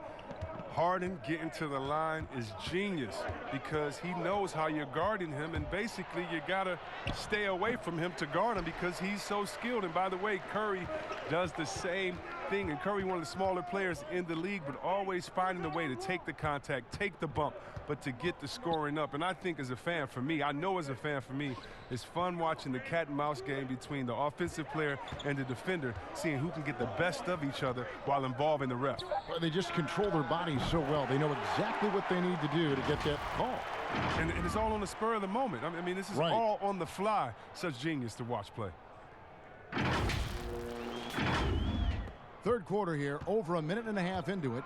Speaker 3: Harden getting to the line is genius because he knows how you're guarding him, and basically you got to stay away from him to guard him because he's so skilled. And by the way, Curry does the same thing, and Curry, one of the smaller players in the league, but always finding a way to take the contact, take the bump, but to get the scoring up. And I think as a fan for me, I know as a fan for me, it's fun watching the cat and mouse game between the offensive player and the defender, seeing who can get the best of each other while involving the ref.
Speaker 1: Well, they just control their bodies so well. They know exactly what they need to do to get that call.
Speaker 3: And it's all on the spur of the moment. I mean, this is
Speaker 1: right.
Speaker 3: All on the fly. Such genius to watch play.
Speaker 1: Third quarter here, over a minute and a half into it.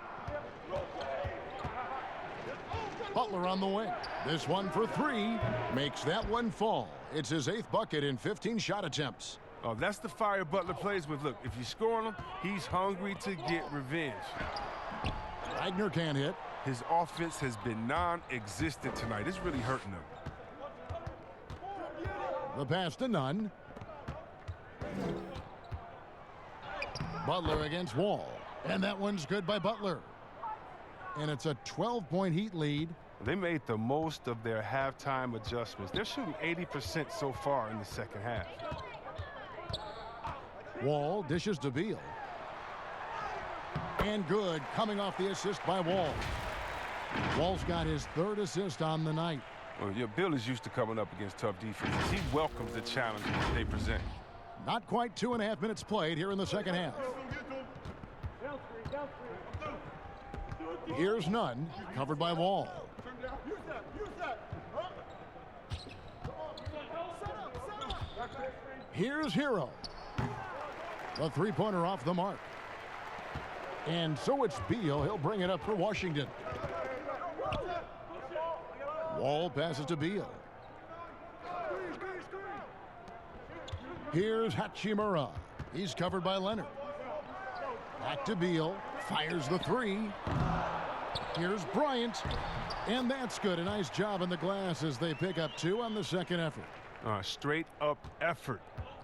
Speaker 1: Butler on the wing. This one for 3. Makes that one fall. It's his 8th bucket in 15 shot attempts.
Speaker 3: Oh, that's the fire Butler plays with. Look, if you score on him, he's hungry to get revenge.
Speaker 1: Wagner can't hit.
Speaker 3: His offense has been non-existent tonight. It's really hurting him.
Speaker 1: The pass to Nunn. Butler against Wall. And that one's good by Butler. And it's a 12-point Heat lead.
Speaker 3: They made the most of their halftime adjustments. They're shooting 80% so far in the second half.
Speaker 1: Wall dishes to Beal. And good, coming off the assist by Wall. Wall's got his 3rd assist on the night.
Speaker 3: Well, yeah, Bill is used to coming up against tough defenses. He welcomes the challenge they present.
Speaker 1: Not quite 2.5 minutes played here in the second half. Here's Nunn, covered by Wall. Here's Hero. The 3-pointer off the mark. And so it's Beal. He'll bring it up for Washington. Wall passes to Beal. Here's Hachimura. He's covered by Leonard. Back to Beal. Fires the three. Here's Bryant. And that's good. A nice job in the glass as they pick up 2 on the second effort.
Speaker 3: Straight up effort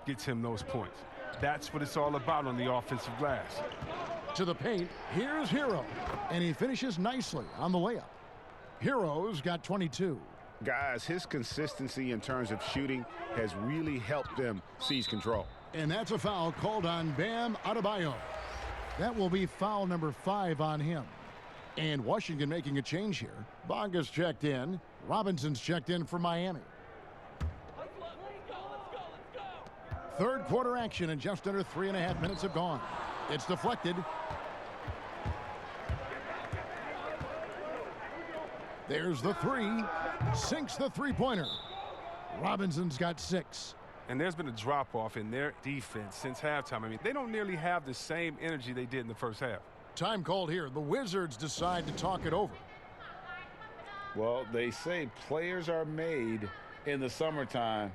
Speaker 3: gets him those points. That's what it's all about on the offensive glass.
Speaker 1: To the paint. Here's Hero. And he finishes nicely on the layup. Hero's got 22.
Speaker 2: Guys, his consistency in terms of shooting has really helped them seize control.
Speaker 1: And that's a foul called on Bam Adebayo. That will be foul number 5 on him. And Washington making a change here. Bonga's checked in. Robinson's checked in for Miami. Third quarter action, and just under 3.5 minutes have gone. It's deflected. There's the three. Sinks the three-pointer. Robinson's got 6.
Speaker 3: And there's been a drop-off in their defense since halftime. I mean, they don't nearly have the same energy they did in the first half.
Speaker 1: Time called here. The Wizards decide to talk it over.
Speaker 2: Well, they say players are made in the summertime,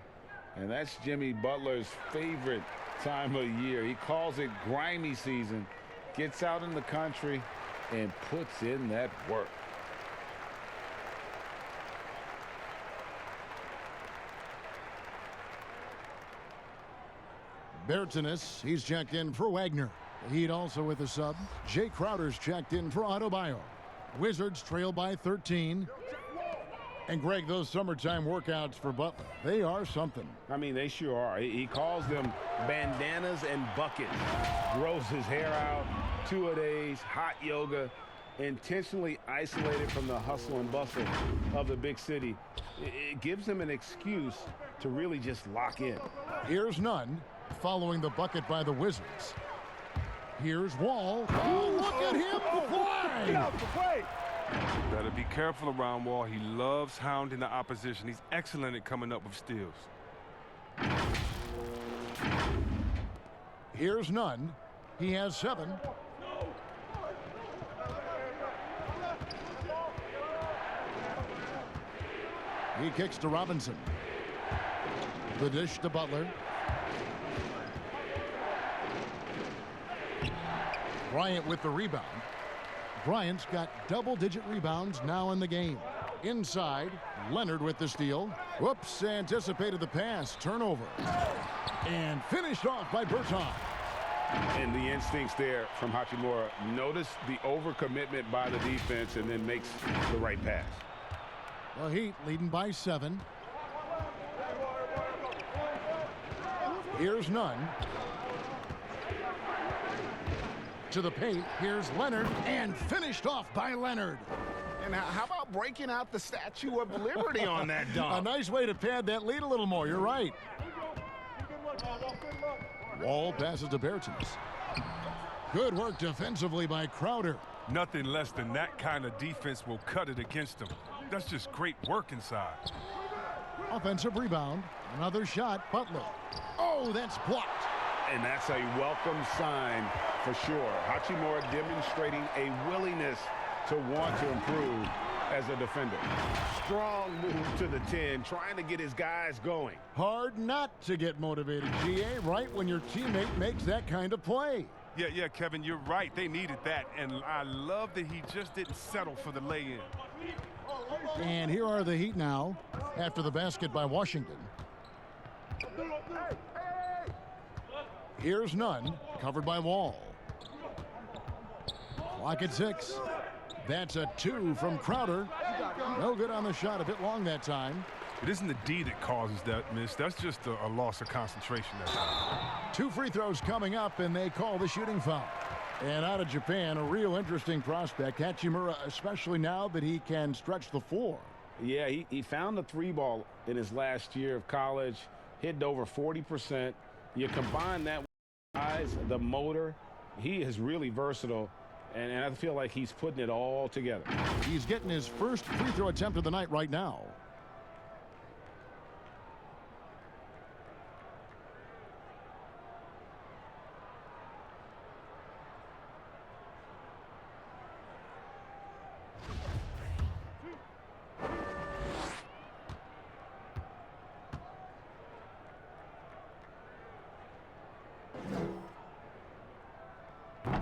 Speaker 2: and that's Jimmy Butler's favorite time of year. He calls it grimy season, gets out in the country, and puts in that work.
Speaker 1: Bertanis, he's checked in for Wagner. The Heat also with a sub. Jay Crowder's checked in for Adebayo. Wizards trail by 13. And Greg, those summertime workouts for Butler, they are something.
Speaker 2: I mean, they sure are. He calls them bandanas and buckets. Grows his hair out, 2-a-days, hot yoga, intentionally isolated from the hustle and bustle of the big city. It gives him an excuse to really just lock in.
Speaker 1: Here's Nunn following the bucket by the Wizards. Here's Wall. Oh, look at him fly!
Speaker 11: Get out the way!
Speaker 3: Better be careful around Wall. He loves hounding the opposition. He's excellent at coming up with steals.
Speaker 1: Here's Nunn. He has 7. He kicks to Robinson. The dish to Butler. Bryant with the rebound. Bryant's got double-digit rebounds now in the game. Inside, Leonard with the steal. Whoops, anticipated the pass. Turnover. And finished off by Berton.
Speaker 2: And the instincts there from Hachimura. Notice the overcommitment by the defense and then makes the right pass.
Speaker 1: The Heat leading by 7. Here's Nunn. To the paint. Here's Leonard. And finished off by Leonard.
Speaker 2: And how about breaking out the Statue of Liberty on that dunk?
Speaker 1: A nice way to pad that lead a little more. You're right. Wall passes to Bertens. Good work defensively by Crowder.
Speaker 3: Nothing less than that kind of defense will cut it against them. That's just great work inside.
Speaker 1: Offensive rebound. Another shot. Butler. Oh, that's blocked.
Speaker 2: And that's a welcome sign for sure. Hachimura demonstrating a willingness to want to improve as a defender. Strong move to the 10, trying to get his guys going.
Speaker 1: Hard not to get motivated, GA, right when your teammate makes that kind of play.
Speaker 3: Yeah, Kevin, you're right. They needed that, and I love that he just didn't settle for the lay-in.
Speaker 1: And here are the Heat now after the basket by Washington. Here's Nunn, covered by Wall. Clock at 6. That's a 2 from Crowder. No good on the shot, a bit long that time.
Speaker 3: It isn't the D that causes that miss. That's just a loss of concentration that time.
Speaker 1: 2 free throws coming up, and they call the shooting foul. And out of Japan, a real interesting prospect, Hachimura, especially now that he can stretch the floor.
Speaker 2: Yeah, he found the 3-ball in his last year of college, hit over 40%. You combine that with the size, the motor, he is really versatile, and I feel like he's putting it all together.
Speaker 1: He's getting his first free throw attempt of the night right now.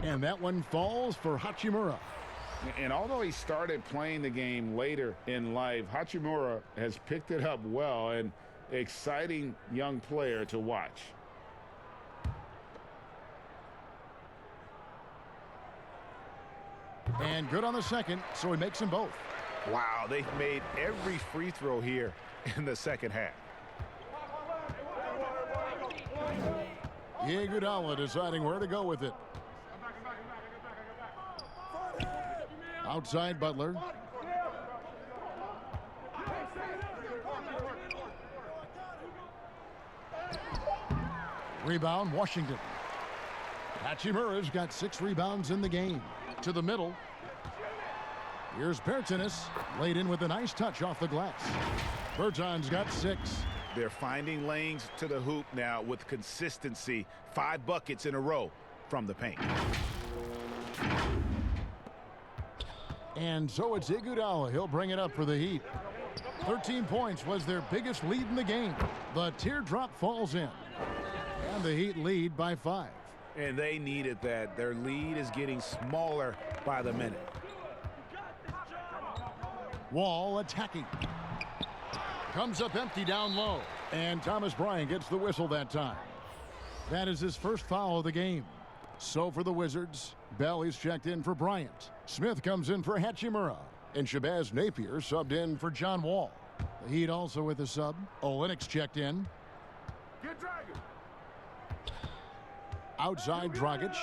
Speaker 1: And that one falls for Hachimura.
Speaker 2: And although he started playing the game later in life, Hachimura has picked it up well, and exciting young player to watch.
Speaker 1: And good on the second, so he makes them both.
Speaker 2: Wow, they've made every free throw here in the second half.
Speaker 1: Iguodala deciding where to go with it. Outside Butler. Rebound, Washington. Hachimura's got 6 rebounds in the game. To the middle. Here's Bertanis, laid in with a nice touch off the glass. Berton's got 6.
Speaker 2: They're finding lanes to the hoop now with consistency. 5 buckets in a row from the paint.
Speaker 1: And so it's Iguodala. He'll bring it up for the Heat. 13 points was their biggest lead in the game. The teardrop falls in. And the Heat lead by 5.
Speaker 2: And they needed that. Their lead is getting smaller by the minute.
Speaker 1: Wall attacking. Comes up empty down low. And Thomas Bryant gets the whistle that time. That is his first foul of the game. So for the Wizards, Bell is checked in for Bryant. Smith comes in for Hachimura. And Shabazz Napier subbed in for John Wall. The Heat also with a sub. Olynyk checked in.
Speaker 11: Get Dragon.
Speaker 1: Outside Dragic.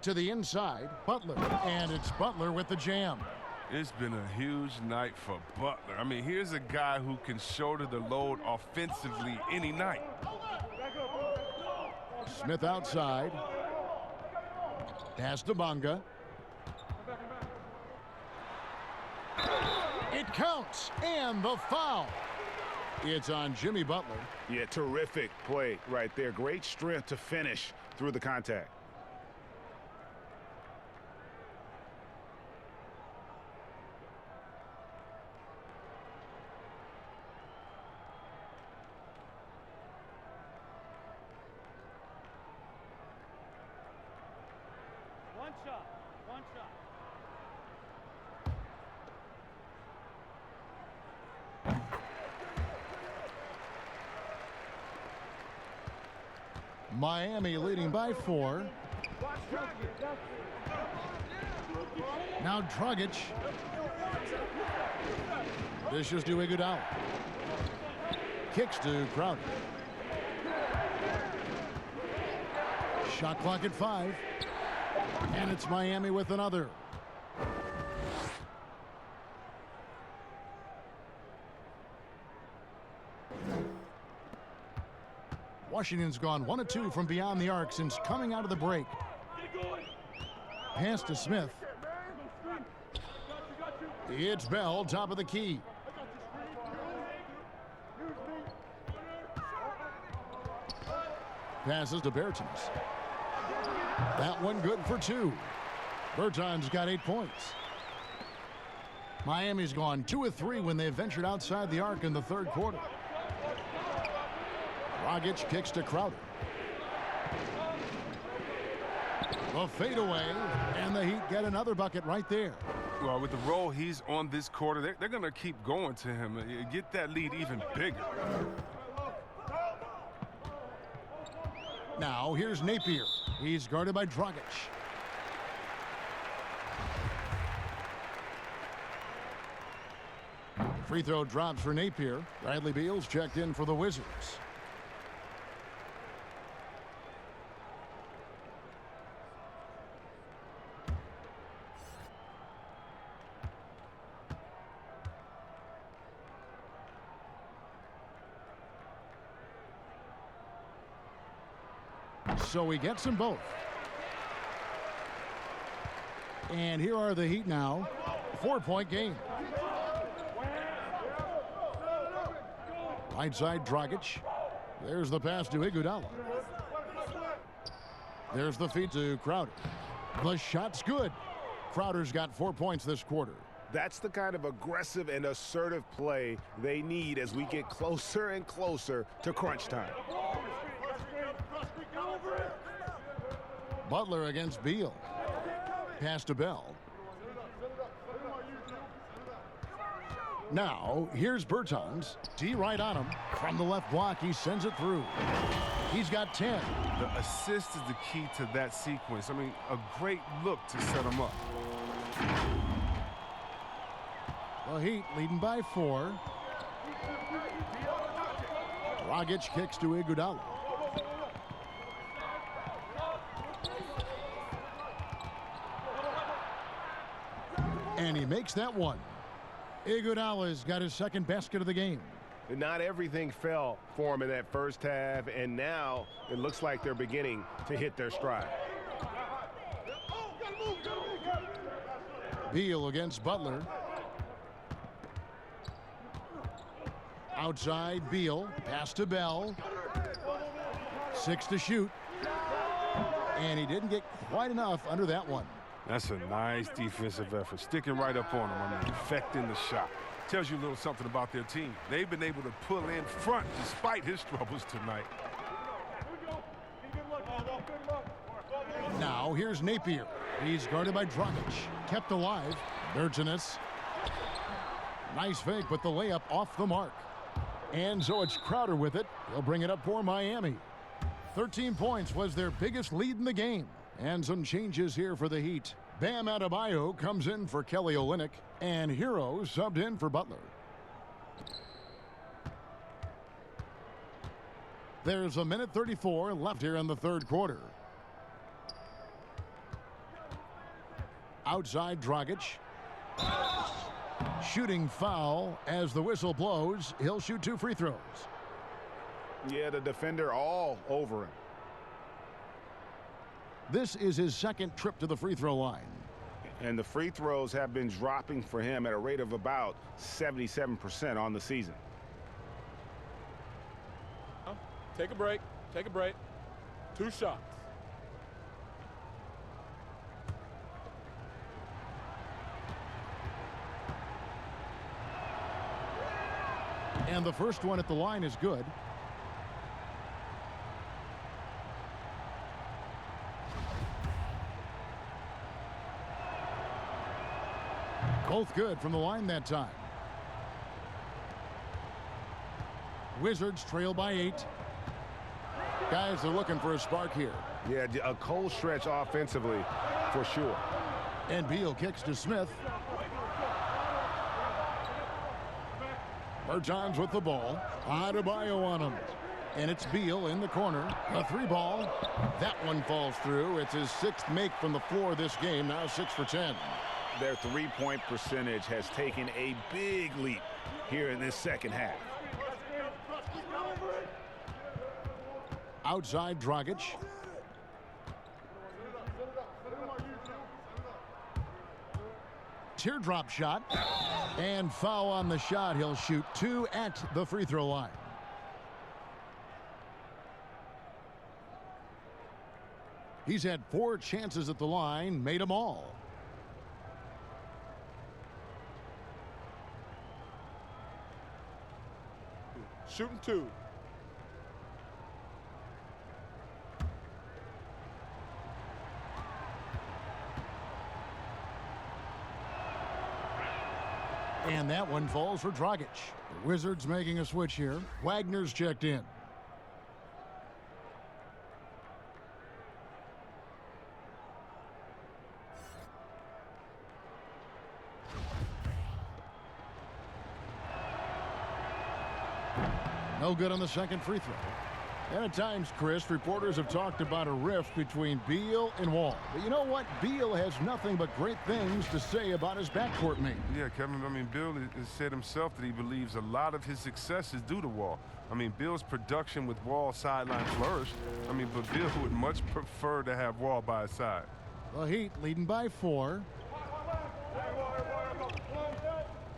Speaker 1: To the inside, Butler. And it's Butler with the jam.
Speaker 3: It's been a huge night for Butler. I mean, here's a guy who can shoulder the load offensively any night.
Speaker 1: Smith outside. Pass to Bonga. It counts, and the foul. It's on Jimmy Butler.
Speaker 2: Yeah, terrific play right there. Great strength to finish through the contact.
Speaker 12: One shot.
Speaker 1: Miami leading by 4. Now Dragic. Dishes to Iguodala. Kicks to Crowder. Shot clock at 5. And it's Miami with another. Washington's gone 1 of 2 from beyond the arc since coming out of the break. Pass to Smith. It's Bell, top of the key. Passes to Bertans. That one good for 2. Bertans got 8 points. Miami's gone 2 of 3 when they ventured outside the arc in the third quarter. Dragic kicks to Crowder. The fadeaway, and the Heat get another bucket right there.
Speaker 3: Well, with the role he's on this quarter, they're going to keep going to him. Get that lead even bigger.
Speaker 1: Now, here's Napier. He's guarded by Dragic. Free throw drops for Napier. Bradley Beal's checked in for the Wizards. So he gets them both. And here are the Heat now. 4-point game. Right side Dragic. There's the pass to Iguodala. There's the feed to Crowder. The shot's good. Crowder's got 4 points this quarter.
Speaker 2: That's the kind of aggressive and assertive play they need as we get closer and closer to crunch time.
Speaker 1: Butler against Beal. Pass to Bell. Now, here's Bertans. D right on him. From the left block, he sends it through. He's got 10.
Speaker 3: The assist is the key to that sequence. I mean, a great look to set him up.
Speaker 1: The Heat leading by 4. Dragic kicks to Iguodala. And he makes that one. Iguodala's got his second basket of the game.
Speaker 6: Not everything fell for him in that first half, and now it looks like they're beginning to hit their stride.
Speaker 1: Beal against Butler. Outside Beal. Pass to Bell. 6 to shoot. And he didn't get quite enough under that one.
Speaker 3: That's a nice defensive effort. Sticking right up on him. I mean, affecting the shot. Tells you a little something about their team. They've been able to pull in front despite his troubles tonight.
Speaker 1: Now here's Napier. He's guarded by Dragic. Kept alive. Bertans. Nice fake, but the layup off the mark. And so it's Crowder with it. He'll bring it up for Miami. 13 points was their biggest lead in the game. And some changes here for the Heat. Bam Adebayo comes in for Kelly Olynyk, and Hero subbed in for Butler. There's a minute 34 left here in the third quarter. Outside Dragic. Shooting foul as the whistle blows. He'll shoot 2 free throws.
Speaker 2: Yeah, the defender all over him.
Speaker 1: This is his second trip to the free throw line.
Speaker 2: And the free throws have been dropping for him at a rate of about 77% on the season.
Speaker 5: Take a break. Take a break. 2 shots.
Speaker 1: And the first one at the line is good. Both good from the line that time. Wizards trail by 8. Guys are looking for a spark here.
Speaker 6: Yeah, a cold stretch offensively for sure.
Speaker 1: And Beal kicks to Smith. Bertans with the ball. Adebayo on him. And it's Beal in the corner. A 3-ball. That one falls through. It's his 6th make from the floor this game. Now 6 for 10.
Speaker 2: Their three-point percentage has taken a big leap here in this second half.
Speaker 1: Outside Dragic. Teardrop shot. And foul on the shot. He'll shoot 2 at the free throw line. He's had 4 chances at the line, made them all.
Speaker 5: Shooting 2.
Speaker 1: And that one falls for Dragic. The Wizards making a switch here. Wagner's checked in. No good on the second free throw. And at times, Chris, reporters have talked about a rift between Beal and Wall. But you know what? Beal has nothing but great things to say about his backcourt mate.
Speaker 3: Yeah, Kevin, I mean, Bill has said himself that he believes a lot of his success is due to Wall. I mean, Bill's production with Wall sideline flourished. I mean, but Bill would much prefer to have Wall by his side.
Speaker 1: The Heat leading by 4.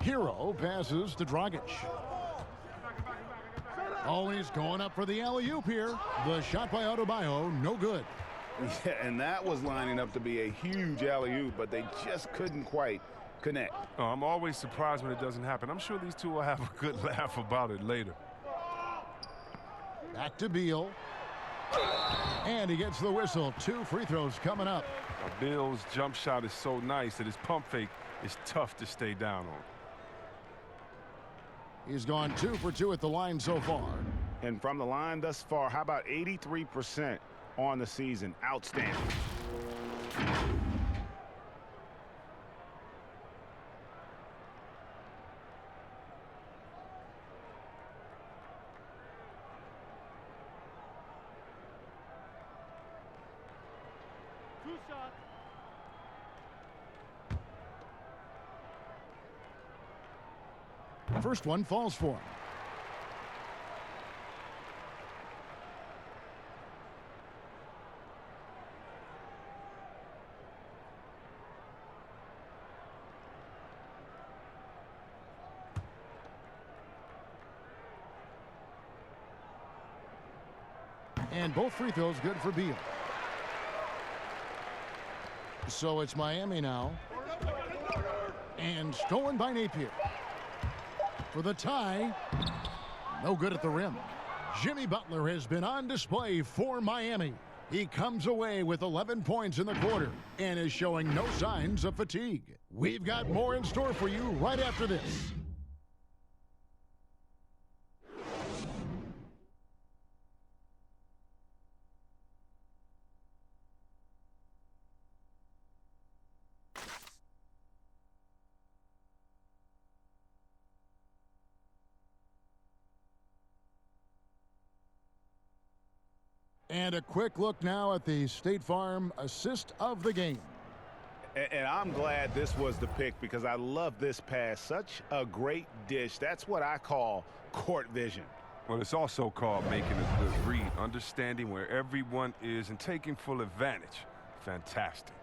Speaker 1: Hero passes to Dragic. Always going up for the alley-oop here. The shot by Adebayo, no good.
Speaker 2: Yeah, and that was lining up to be a huge alley-oop, but they just couldn't quite connect.
Speaker 3: Oh, I'm always surprised when it doesn't happen. I'm sure these two will have a good laugh about it later.
Speaker 1: Back to Beal. And he gets the whistle. 2 free throws coming up.
Speaker 3: Beal's jump shot is so nice that his pump fake is tough to stay down on.
Speaker 1: He's gone 2 for 2 at the line so far.
Speaker 2: And from the line thus far, how about 83% on the season? Outstanding.
Speaker 1: First one falls for him. And both free throws good for Beal. So it's Miami now. And stolen by Napier. For the tie. No good at the rim. Jimmy Butler has been on display for Miami. He comes away with 11 points in the quarter and is showing no signs of fatigue. We've got more in store for you right after this. And a quick look now at the State Farm assist of the game.
Speaker 2: And I'm glad this was the pick because I love this pass. Such a great dish. That's what I call court vision.
Speaker 3: Well, it's also called making a good read, understanding where everyone is and taking full advantage. Fantastic.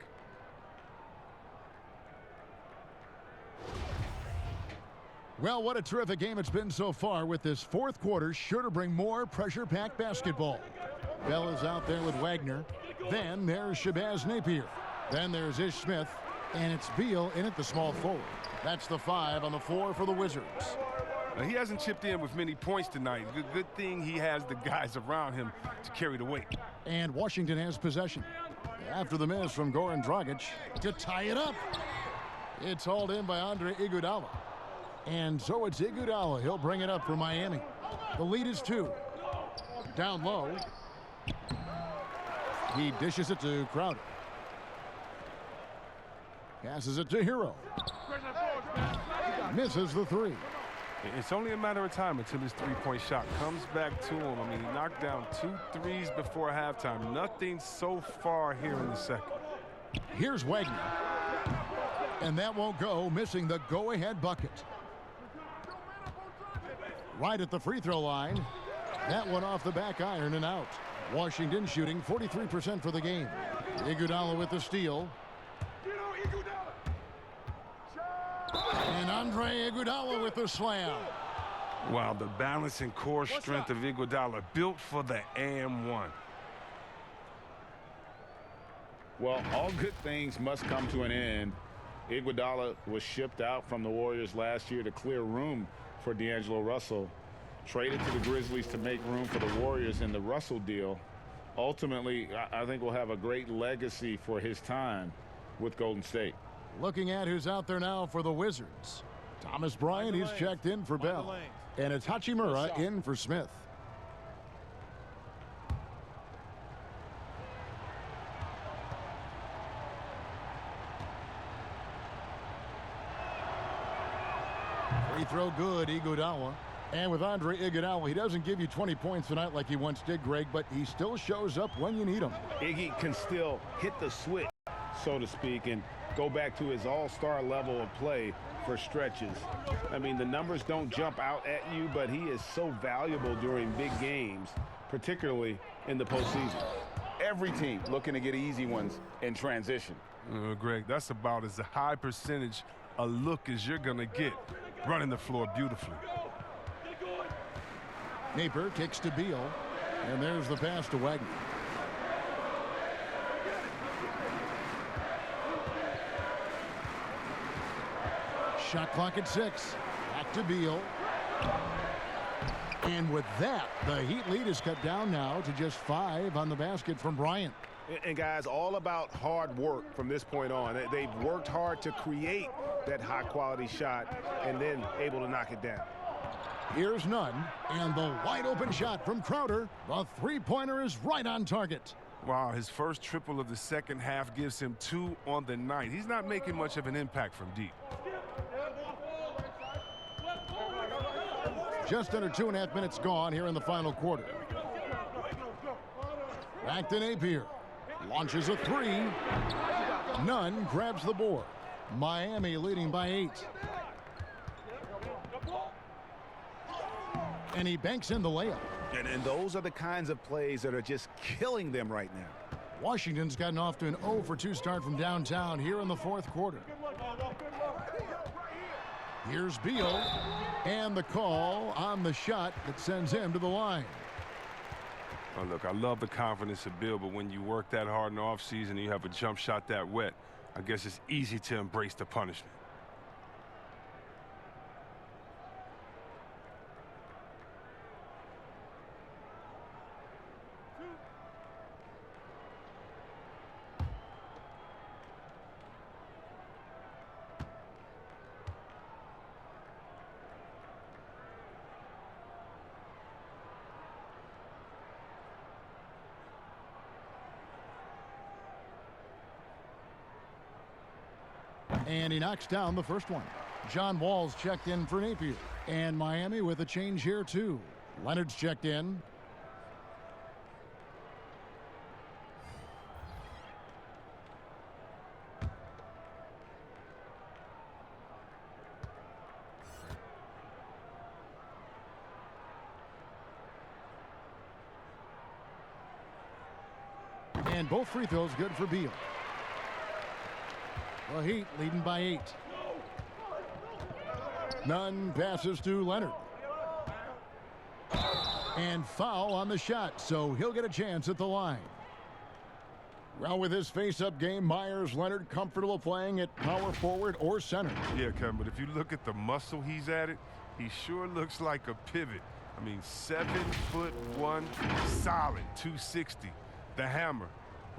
Speaker 1: Well, what a terrific game it's been so far, with this fourth quarter sure to bring more pressure-packed basketball. Bell is out there with Wagner. Then there's Shabazz Napier. Then there's Ish Smith. And it's Beal in at the small forward. That's the 5 on the floor for the Wizards.
Speaker 3: He hasn't chipped in with many points tonight. Good thing he has the guys around him to carry the weight.
Speaker 1: And Washington has possession. After the miss from Goran Dragic to tie it up. It's hauled in by Andre Iguodala. And so it's Iguodala. He'll bring it up for Miami. The lead is 2. Down low. He dishes it to Crowder. Passes it to Hero. Misses the 3.
Speaker 3: It's only a matter of time until his three-point shot comes back to him. I mean, he knocked down 2 threes before halftime. Nothing so far here in the second.
Speaker 1: Here's Wagner. And that won't go, missing the go-ahead bucket. Right at the free throw line. That one off the back iron and out. Washington shooting 43% for the game. Iguodala with the steal. And Andre Iguodala with the slam.
Speaker 3: Wow, the balance and core strength of Iguodala, built for the and one.
Speaker 2: Well, all good things must come to an end. Iguodala was shipped out from the Warriors last year to clear room for D'Angelo Russell. Traded to the Grizzlies to make room for the Warriors in the Russell deal. Ultimately, I think we'll have a great legacy for his time with Golden State.
Speaker 1: Looking at who's out there now for the Wizards. Thomas Bryant, he's checked in for Bell. And it's Hachimura in for Smith. Free throw good, Iguodala. And with Andre Iguodala, he doesn't give you 20 points tonight like he once did, Greg, but he still shows up when you need him.
Speaker 2: Iggy can still hit the switch, so to speak, and go back to his all-star level of play for stretches. I mean, the numbers don't jump out at you, but he is so valuable during big games, particularly in the postseason. Every team looking to get easy ones in transition.
Speaker 3: Greg, that's about as high percentage a look as you're going to get, running the floor beautifully.
Speaker 1: Napier kicks to Beal, and there's the pass to Wagner. Shot clock at 6. Back to Beal. And with that, the Heat lead is cut down now to just 5 on the basket from Bryant.
Speaker 2: And guys, all about hard work from this point on. They've worked hard to create that high-quality shot and then able to knock it down.
Speaker 1: Here's Nunn, and the wide-open shot from Crowder. The three-pointer is right on target.
Speaker 3: Wow, his first triple of the second half gives him 2 on the night. He's not making much of an impact from deep.
Speaker 1: Just under 2.5 minutes gone here in the final quarter. Back to Napier. Launches a 3. Nunn grabs the board. Miami leading by 8. And he banks in the layup.
Speaker 2: And those are the kinds of plays that are just killing them right now.
Speaker 1: Washington's gotten off to an 0 for 2 start from downtown here in the fourth quarter. Here's Beal, and the call on the shot that sends him to the line.
Speaker 3: Oh, look, I love the confidence of Beal, but when you work that hard in the offseason and you have a jump shot that wet, I guess it's easy to embrace the punishment.
Speaker 1: And he knocks down the first one. John Wall's checked in for Napier. And Miami with a change here, too. Leonard's checked in. And both free throws good for Beal. The Heat leading by 8. Nunn passes to Leonard. And foul on the shot, so he'll get a chance at the line. Well, with his face-up game, Myers-Leonard comfortable playing at power forward or center.
Speaker 3: Yeah, Kevin, but if you look at the muscle he's added, he sure looks like a pivot. I mean, 7'1", solid, 260. The hammer.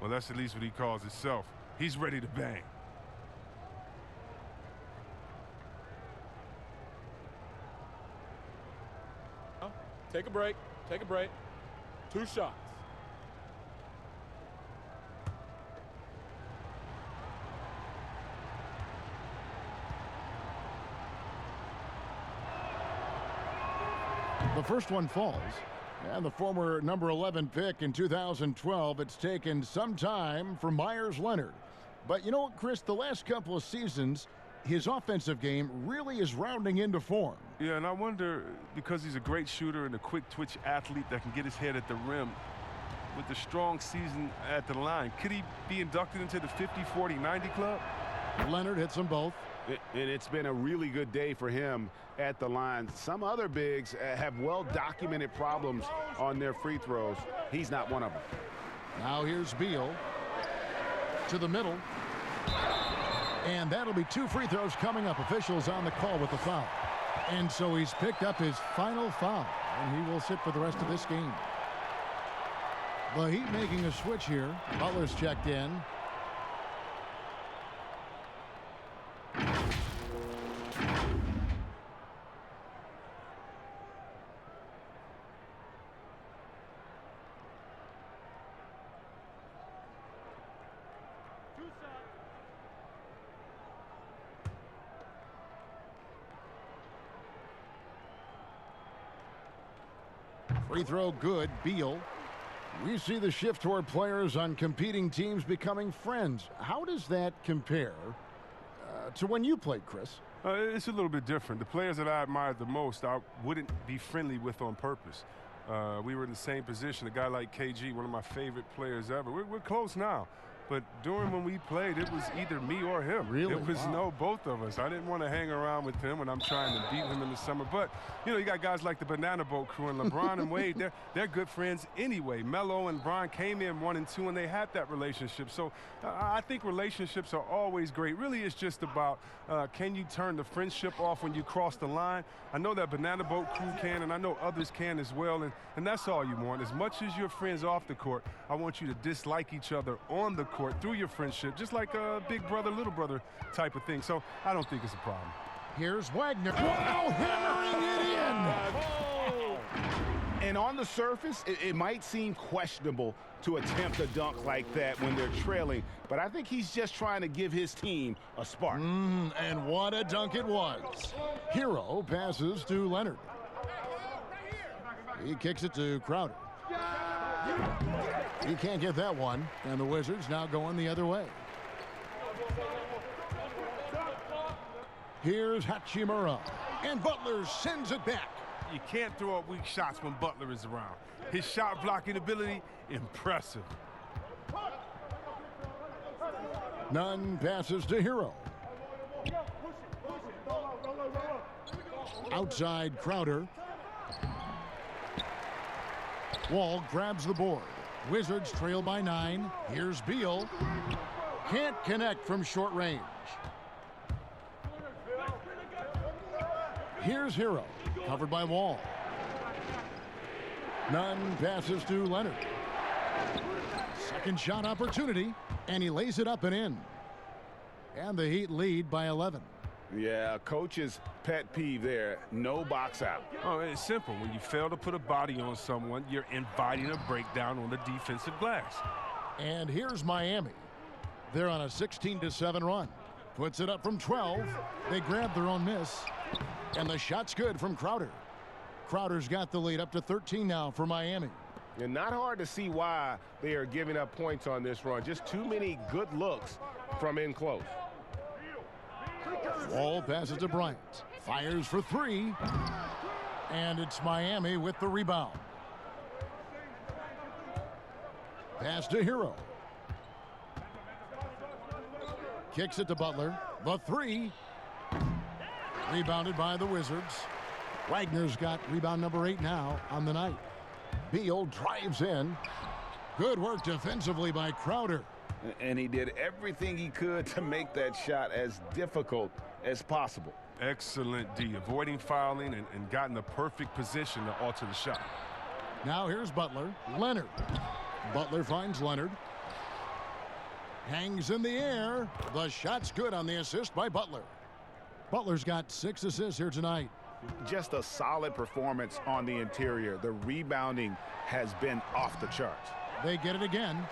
Speaker 3: Well, that's at least what he calls himself. He's ready to bang.
Speaker 5: Take a break. Take a break. 2 shots.
Speaker 1: The first one falls. And the former number 11 pick in 2012, it's taken some time for Myers-Leonard. But you know what, Chris? The last couple of seasons, his offensive game really is rounding into form.
Speaker 3: Yeah, and I wonder, because he's a great shooter and a quick twitch athlete that can get his head at the rim, with the strong season at the line, could he be inducted into the 50, 40, 90 club?
Speaker 1: Leonard hits them both.
Speaker 2: And it's been a really good day for him at the line. Some other bigs have well-documented problems on their free throws. He's not one of them.
Speaker 1: Now here's Beal to the middle. And that'll be 2 free throws coming up. Officials on the call with the foul. And so he's picked up his final foul, and he will sit for the rest of this game. The Heat making a switch here. Butler's checked in. Free throw good. Beal. We see the shift toward players on competing teams becoming friends. How does that compare to when you played, Chris?
Speaker 3: It's a little bit different. The players that I admired the most, I wouldn't be friendly with on purpose. We were in the same position. A guy like KG, one of my favorite players ever. We're close now. but during when we played, it was either me or him.
Speaker 1: Really?
Speaker 3: It was
Speaker 1: Wow.
Speaker 3: both of us. I didn't want to hang around with him when I'm trying to beat him in the summer. But, you know, you got guys like the Banana Boat crew and LeBron and Wade. They're good friends anyway. Melo and Bron came in 1 and 2, and they had that relationship. So I think relationships are always great. Really, it's just about can you turn the friendship off when you cross the line? I know that Banana Boat crew can, and I know others can as well, and that's all you want. As much as you're friends off the court, I want you to dislike each other on the court through your friendship, just like a big brother, little brother type of thing. So I don't think it's a problem.
Speaker 1: Here's Wagner. Wow, hammering it in.
Speaker 2: And on the surface, it might seem questionable to attempt a dunk like that when they're trailing, but I think he's just trying to give his team a spark.
Speaker 1: And what a dunk it was. Hero passes to Leonard. He kicks it to Crowder. He can't get that one, and the Wizards now going the other way. Here's Hachimura, and Butler sends it back.
Speaker 3: You can't throw up weak shots when Butler is around. His shot blocking ability, impressive.
Speaker 1: Nunn passes to Hero. Outside Crowder. Wall grabs the board. Wizards trail by 9. Here's Beal. Can't connect from short range. Here's Hero, covered by Wall. Nunn passes to Leonard. Second shot opportunity, and he lays it up and in. And the Heat lead by 11.
Speaker 2: Yeah, coach's pet peeve there, no box out.
Speaker 3: Oh, it's simple. When you fail to put a body on someone, you're inviting a breakdown on the defensive glass.
Speaker 1: And here's Miami. They're on a 16-7 run. Puts it up from 12. They grab their own miss. And the shot's good from Crowder. Crowder's got the lead up to 13 now for Miami.
Speaker 6: And not hard to see why they are giving up points on this run. Just too many good looks from in close.
Speaker 1: Wall passes to Bryant. Fires for 3. And it's Miami with the rebound. Pass to Hero. Kicks it to Butler. The 3. Rebounded by the Wizards. Wagner's got rebound number 8 now on the night. Beal drives in. Good work defensively by Crowder.
Speaker 2: And he did everything he could to make that shot as difficult as possible.
Speaker 3: Excellent D, avoiding fouling and got in the perfect position to alter the shot.
Speaker 1: Now here's Butler. Leonard. Butler finds Leonard. Hangs in the air. The shot's good on the assist by Butler. Butler's got 6 assists here tonight.
Speaker 2: Just a solid performance on the interior. The rebounding has been off the charts.
Speaker 1: They get it again.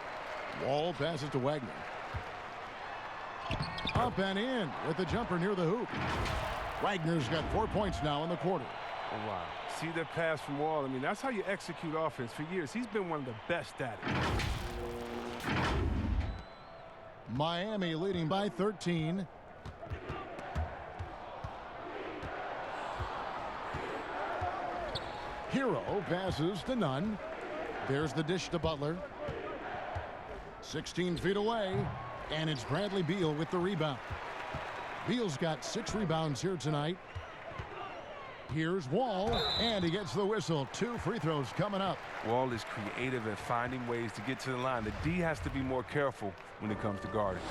Speaker 1: Wall passes to Wagner. Up and in with the jumper near the hoop. Wagner's got 4 points now in the quarter.
Speaker 3: Oh, wow. See the pass from Wall? I mean, that's how you execute offense for years. He's been one of the best at it.
Speaker 1: Miami leading by 13. Hero passes to Nunn. There's the dish to Butler. 16 feet away, and it's Bradley Beal with the rebound. Beal's got 6 rebounds here tonight. Here's Wall, and he gets the whistle. 2 free throws coming up.
Speaker 3: Wall is creative at finding ways to get to the line. The D has to be more careful when it comes to guarding.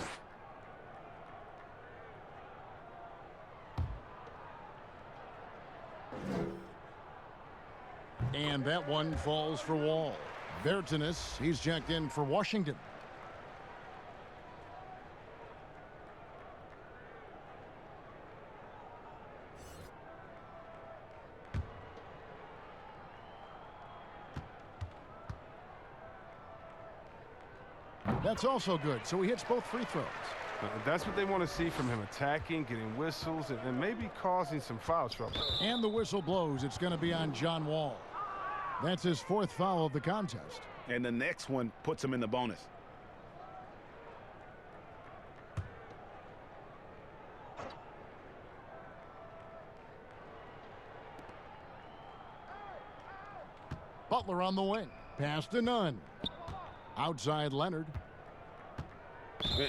Speaker 1: And that one falls for Wall. Bertanis, he's checked in for Washington. That's also good, so he hits both free throws.
Speaker 3: That's what they want to see from him, attacking, getting whistles, and maybe causing some foul trouble.
Speaker 1: And the whistle blows. It's going to be on John Wall. That's his 4th foul of the contest.
Speaker 2: And the next one puts him in the bonus.
Speaker 1: Butler on the wing. Pass to Nunn. Outside Leonard.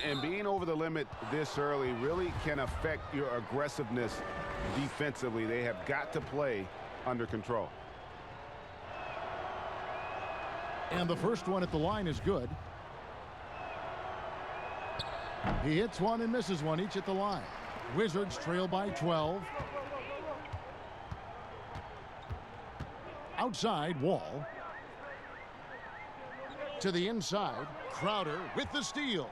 Speaker 2: And being over the limit this early really can affect your aggressiveness defensively. They have got to play under control.
Speaker 1: And the first one at the line is good. He hits one and misses one, each at the line. Wizards trail by 12. Outside, Wall. To the inside, Crowder with the steal.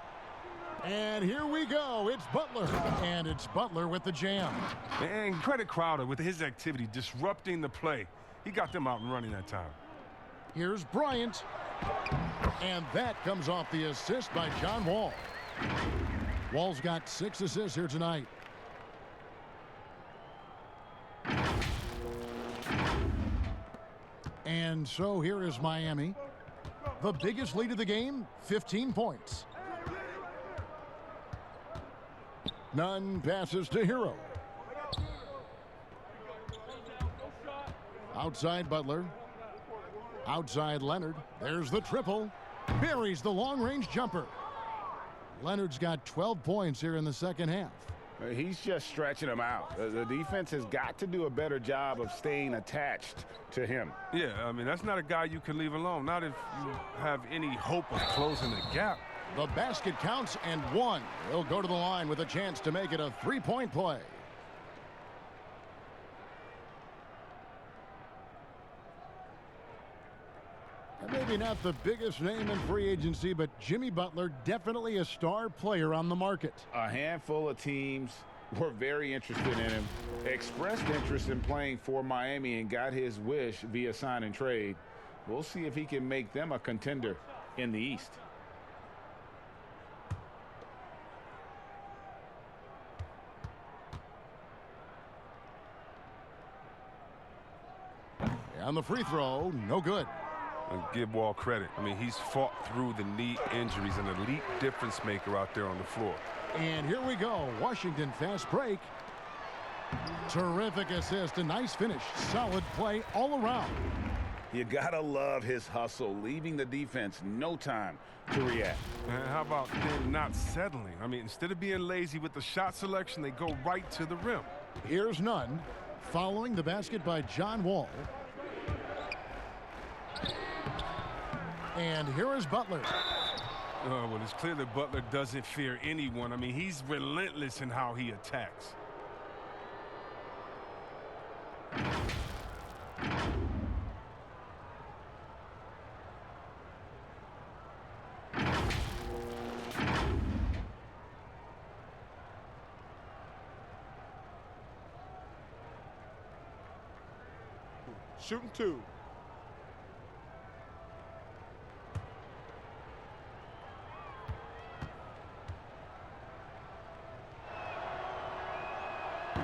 Speaker 1: And here we go, it's Butler. And it's Butler with the jam.
Speaker 3: And credit Crowder with his activity, disrupting the play. He got them out and running that time.
Speaker 1: Here's Bryant. And that comes off the assist by John Wall. Wall's got 6 assists here tonight. And so here is Miami. The biggest lead of the game, 15 points. Nunn passes to Hero. Outside Butler. Outside Leonard. There's the triple. Buries the long-range jumper. Leonard's got 12 points here in the second half.
Speaker 2: He's just stretching him out. The defense has got to do a better job of staying attached to him.
Speaker 3: Yeah, I mean, that's not a guy you can leave alone. Not if you have any hope of closing the gap.
Speaker 1: The basket counts and one. He'll go to the line with a chance to make it a three-point play. And maybe not the biggest name in free agency, but Jimmy Butler, definitely a star player on the market.
Speaker 2: A handful of teams were very interested in him, expressed interest in playing for Miami, and got his wish via sign and trade. We'll see if he can make them a contender in the East.
Speaker 1: And the free throw, no good.
Speaker 3: And give Wall credit. I mean, he's fought through the knee injuries, an elite difference maker out there on the floor.
Speaker 1: And here we go. Washington fast break. Terrific assist, a nice finish. Solid play all around.
Speaker 2: You gotta love his hustle, leaving the defense no time to react.
Speaker 3: And how about them not settling? I mean, instead of being lazy with the shot selection, they go right to the rim.
Speaker 1: Here's Nunn, following the basket by John Wall. And here is Butler.
Speaker 3: Well, it's clear that Butler doesn't fear anyone. I mean, he's relentless in how he attacks.
Speaker 11: Shooting two.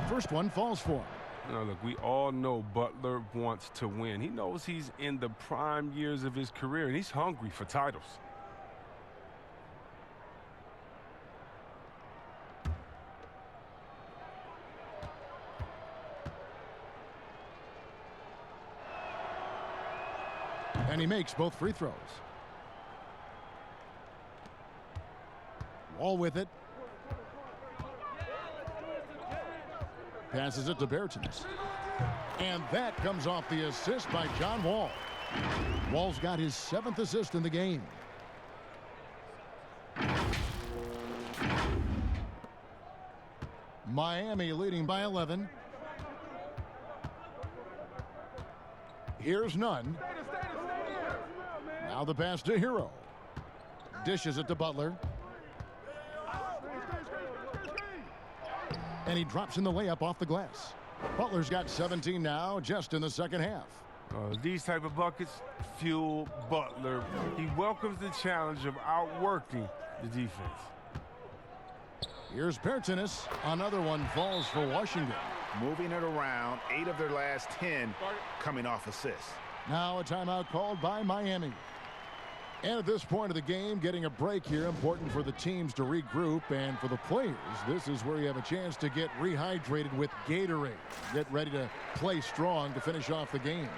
Speaker 1: First one falls for him.
Speaker 3: Now, look, we all know Butler wants to win. He knows he's in the prime years of his career, and he's hungry for titles.
Speaker 1: And he makes both free throws. Wall with it. Passes it to Bertans. And that comes off the assist by John Wall. Wall's got his 7th assist in the game. Miami leading by 11. Here's Nunn. Now the pass to Hero. Dishes it to Butler. And he drops in the layup off the glass. Butler's got 17 now, just in the second half.
Speaker 3: These type of buckets fuel Butler. He welcomes the challenge of outworking the defense.
Speaker 1: Here's Bertans. Another one falls for Washington.
Speaker 2: Moving it around, 8 of their last 10 coming off assists.
Speaker 1: Now a timeout called by Miami. And at this point of the game, getting a break here, important for the teams to regroup, and for the players, this is where you have a chance to get rehydrated with Gatorade. Get ready to play strong to finish off the game.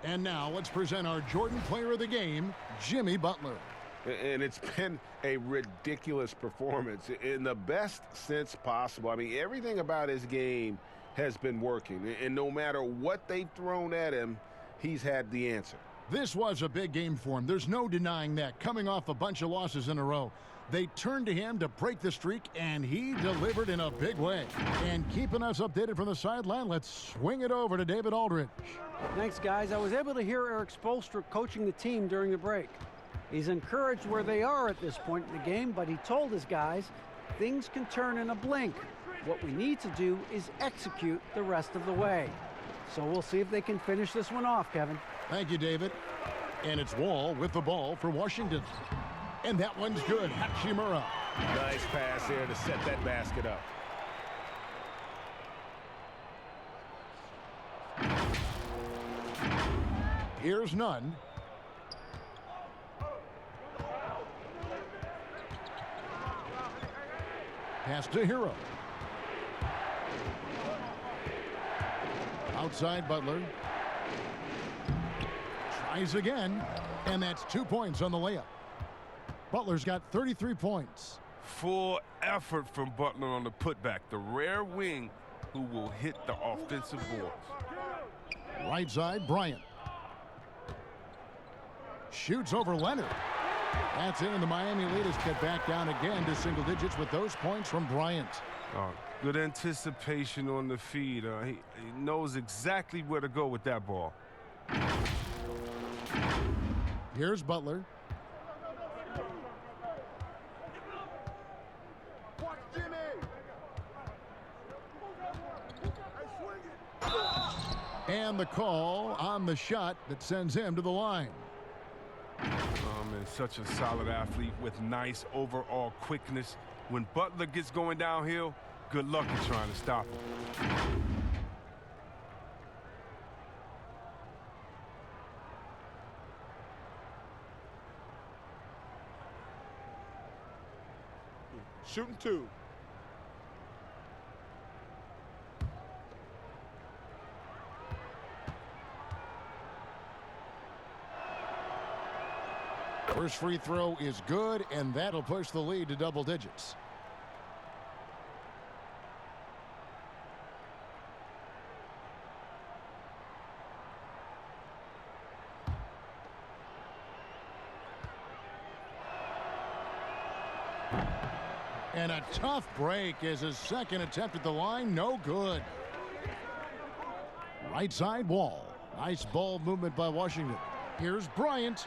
Speaker 1: And now let's present our Jordan Player of the Game, Jimmy Butler.
Speaker 6: And it's been a ridiculous performance in the best sense possible. I mean, everything about his game has been working. And no matter what they've thrown at him, he's had the answer.
Speaker 1: This was a big game for him. There's no denying that. Coming off a bunch of losses in a row, they turned to him to break the streak, and he delivered in a big way. And keeping us updated from the sideline, let's swing it over to David Aldridge.
Speaker 4: Thanks, guys. I was able to hear Eric Spoelstra coaching the team during the break. He's encouraged where they are at this point in the game, but he told his guys things can turn in a blink. What we need to do is execute the rest of the way. So we'll see if they can finish this one off, Kevin.
Speaker 1: Thank you, David. And it's Wall with the ball for Washington. And that one's good. Hachimura.
Speaker 2: Nice pass there to set that basket up.
Speaker 1: Here's Nunn. Pass to Hero. Outside Butler. Tries again. And that's 2 points on the layup. Butler's got 33 points.
Speaker 3: Full effort from Butler on the putback. The rare wing who will hit the offensive boards.
Speaker 1: Right side, Bryant. Shoots over Leonard. That's in, and the Miami lead is cut back down again to single digits with those points from Bryant.
Speaker 3: Good anticipation on the feed. He knows exactly where to go with that ball.
Speaker 1: Here's Butler. And the call on the shot that sends him to the line.
Speaker 3: Man, such a solid athlete with nice overall quickness. When Butler gets going downhill, good luck in trying to stop him.
Speaker 11: Shooting two.
Speaker 1: First free throw is good, and that'll push the lead to double digits. And a tough break is his second attempt at the line. No good. Right side Wall. Nice ball movement by Washington. Here's Bryant.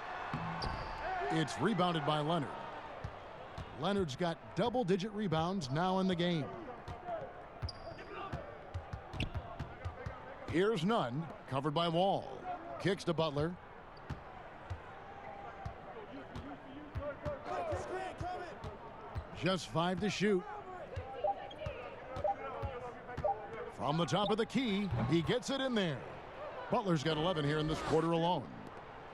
Speaker 1: It's rebounded by Leonard. Leonard's got double-digit rebounds now in the game. Here's Nunn, covered by Wall. Kicks to Butler. Just 5 to shoot. From the top of the key, he gets it in there. Butler's got 11 here in this quarter alone.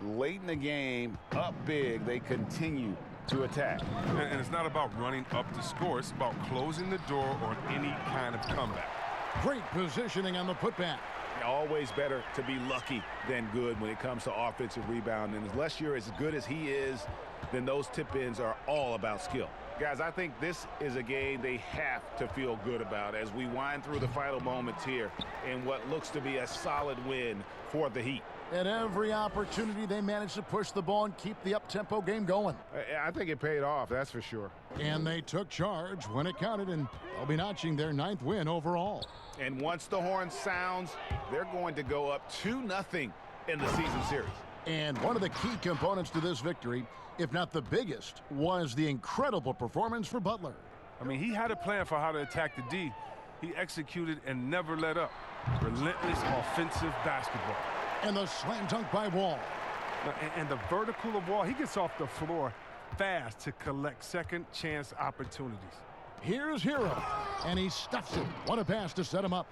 Speaker 2: Late in the game, up big, they continue to attack.
Speaker 3: And it's not about running up to score. It's about closing the door on any kind of comeback.
Speaker 1: Great positioning on the putback.
Speaker 2: Always better to be lucky than good when it comes to offensive rebound. And unless you're as good as he is, then those tip-ins are all about skill. Guys, I think this is a game they have to feel good about as we wind through the final moments here in what looks to be a solid win for the Heat.
Speaker 1: At every opportunity, they managed to push the ball and keep the up-tempo game going.
Speaker 2: I think it paid off, that's for sure.
Speaker 1: And they took charge when it counted, and they'll be notching their 9th win overall.
Speaker 2: And once the horn sounds, they're going to go up 2-0 in the season series.
Speaker 1: And one of the key components to this victory, if not the biggest, was the incredible performance for Butler.
Speaker 3: I mean, he had a plan for how to attack the D. He executed and never let up. Relentless offensive basketball.
Speaker 1: And the slam dunk by Wall.
Speaker 3: And the vertical of Wall, he gets off the floor fast to collect second chance opportunities.
Speaker 1: Here's Hero, and he stuffs it. What a pass to set him up.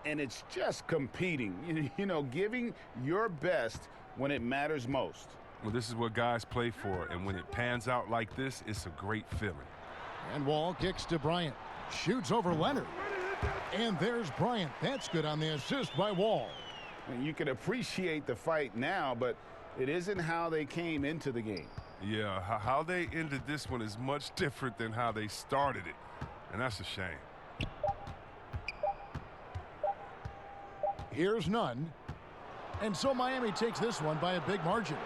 Speaker 2: And it's just competing, you know, giving your best when it matters most.
Speaker 3: Well, this is what guys play for, and when it pans out like this, it's a great feeling.
Speaker 1: And Wall kicks to Bryant. Shoots over Leonard. And there's Bryant. That's good on the assist by Wall.
Speaker 2: And you can appreciate the fight now, but it isn't how they came into the game.
Speaker 3: Yeah, how they ended this one is much different than how they started it, and that's a shame.
Speaker 1: Here's none. And so Miami takes this one by a big margin.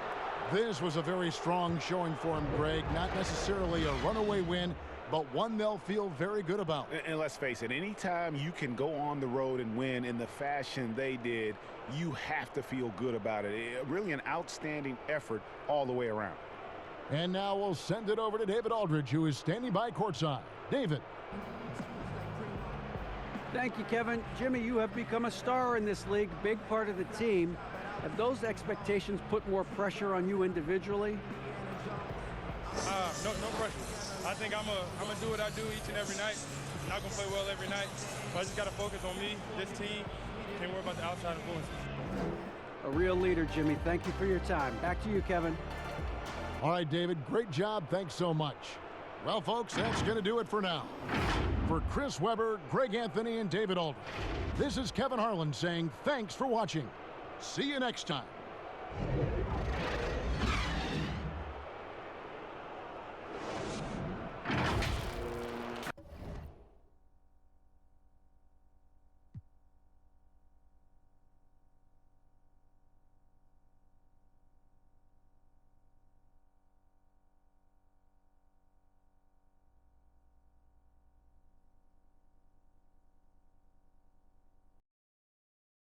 Speaker 1: This was a very strong showing for him, Greg. Not necessarily a runaway win, but one they'll feel very good about.
Speaker 2: And let's face it, anytime you can go on the road and win in the fashion they did, you have to feel good about it. Really an outstanding effort all the way around.
Speaker 1: And now we'll send it over to David Aldridge, who is standing by courtside. David.
Speaker 4: Thank you, Kevin. Jimmy, you have become a star in this league, big part of the team. Have those expectations put more pressure on you individually?
Speaker 5: No pressure. I think I'm gonna do what I do each and every night. I'm not gonna play well every night, but I just gotta focus on me, this team. Can't worry about the outside influences.
Speaker 4: A real leader, Jimmy. Thank you for your time. Back to you, Kevin.
Speaker 1: All right, David, great job. Thanks so much. Well, folks, that's going to do it for now. For Chris Webber, Greg Anthony, and David Aldridge, this is Kevin Harlan saying thanks for watching. See you next time.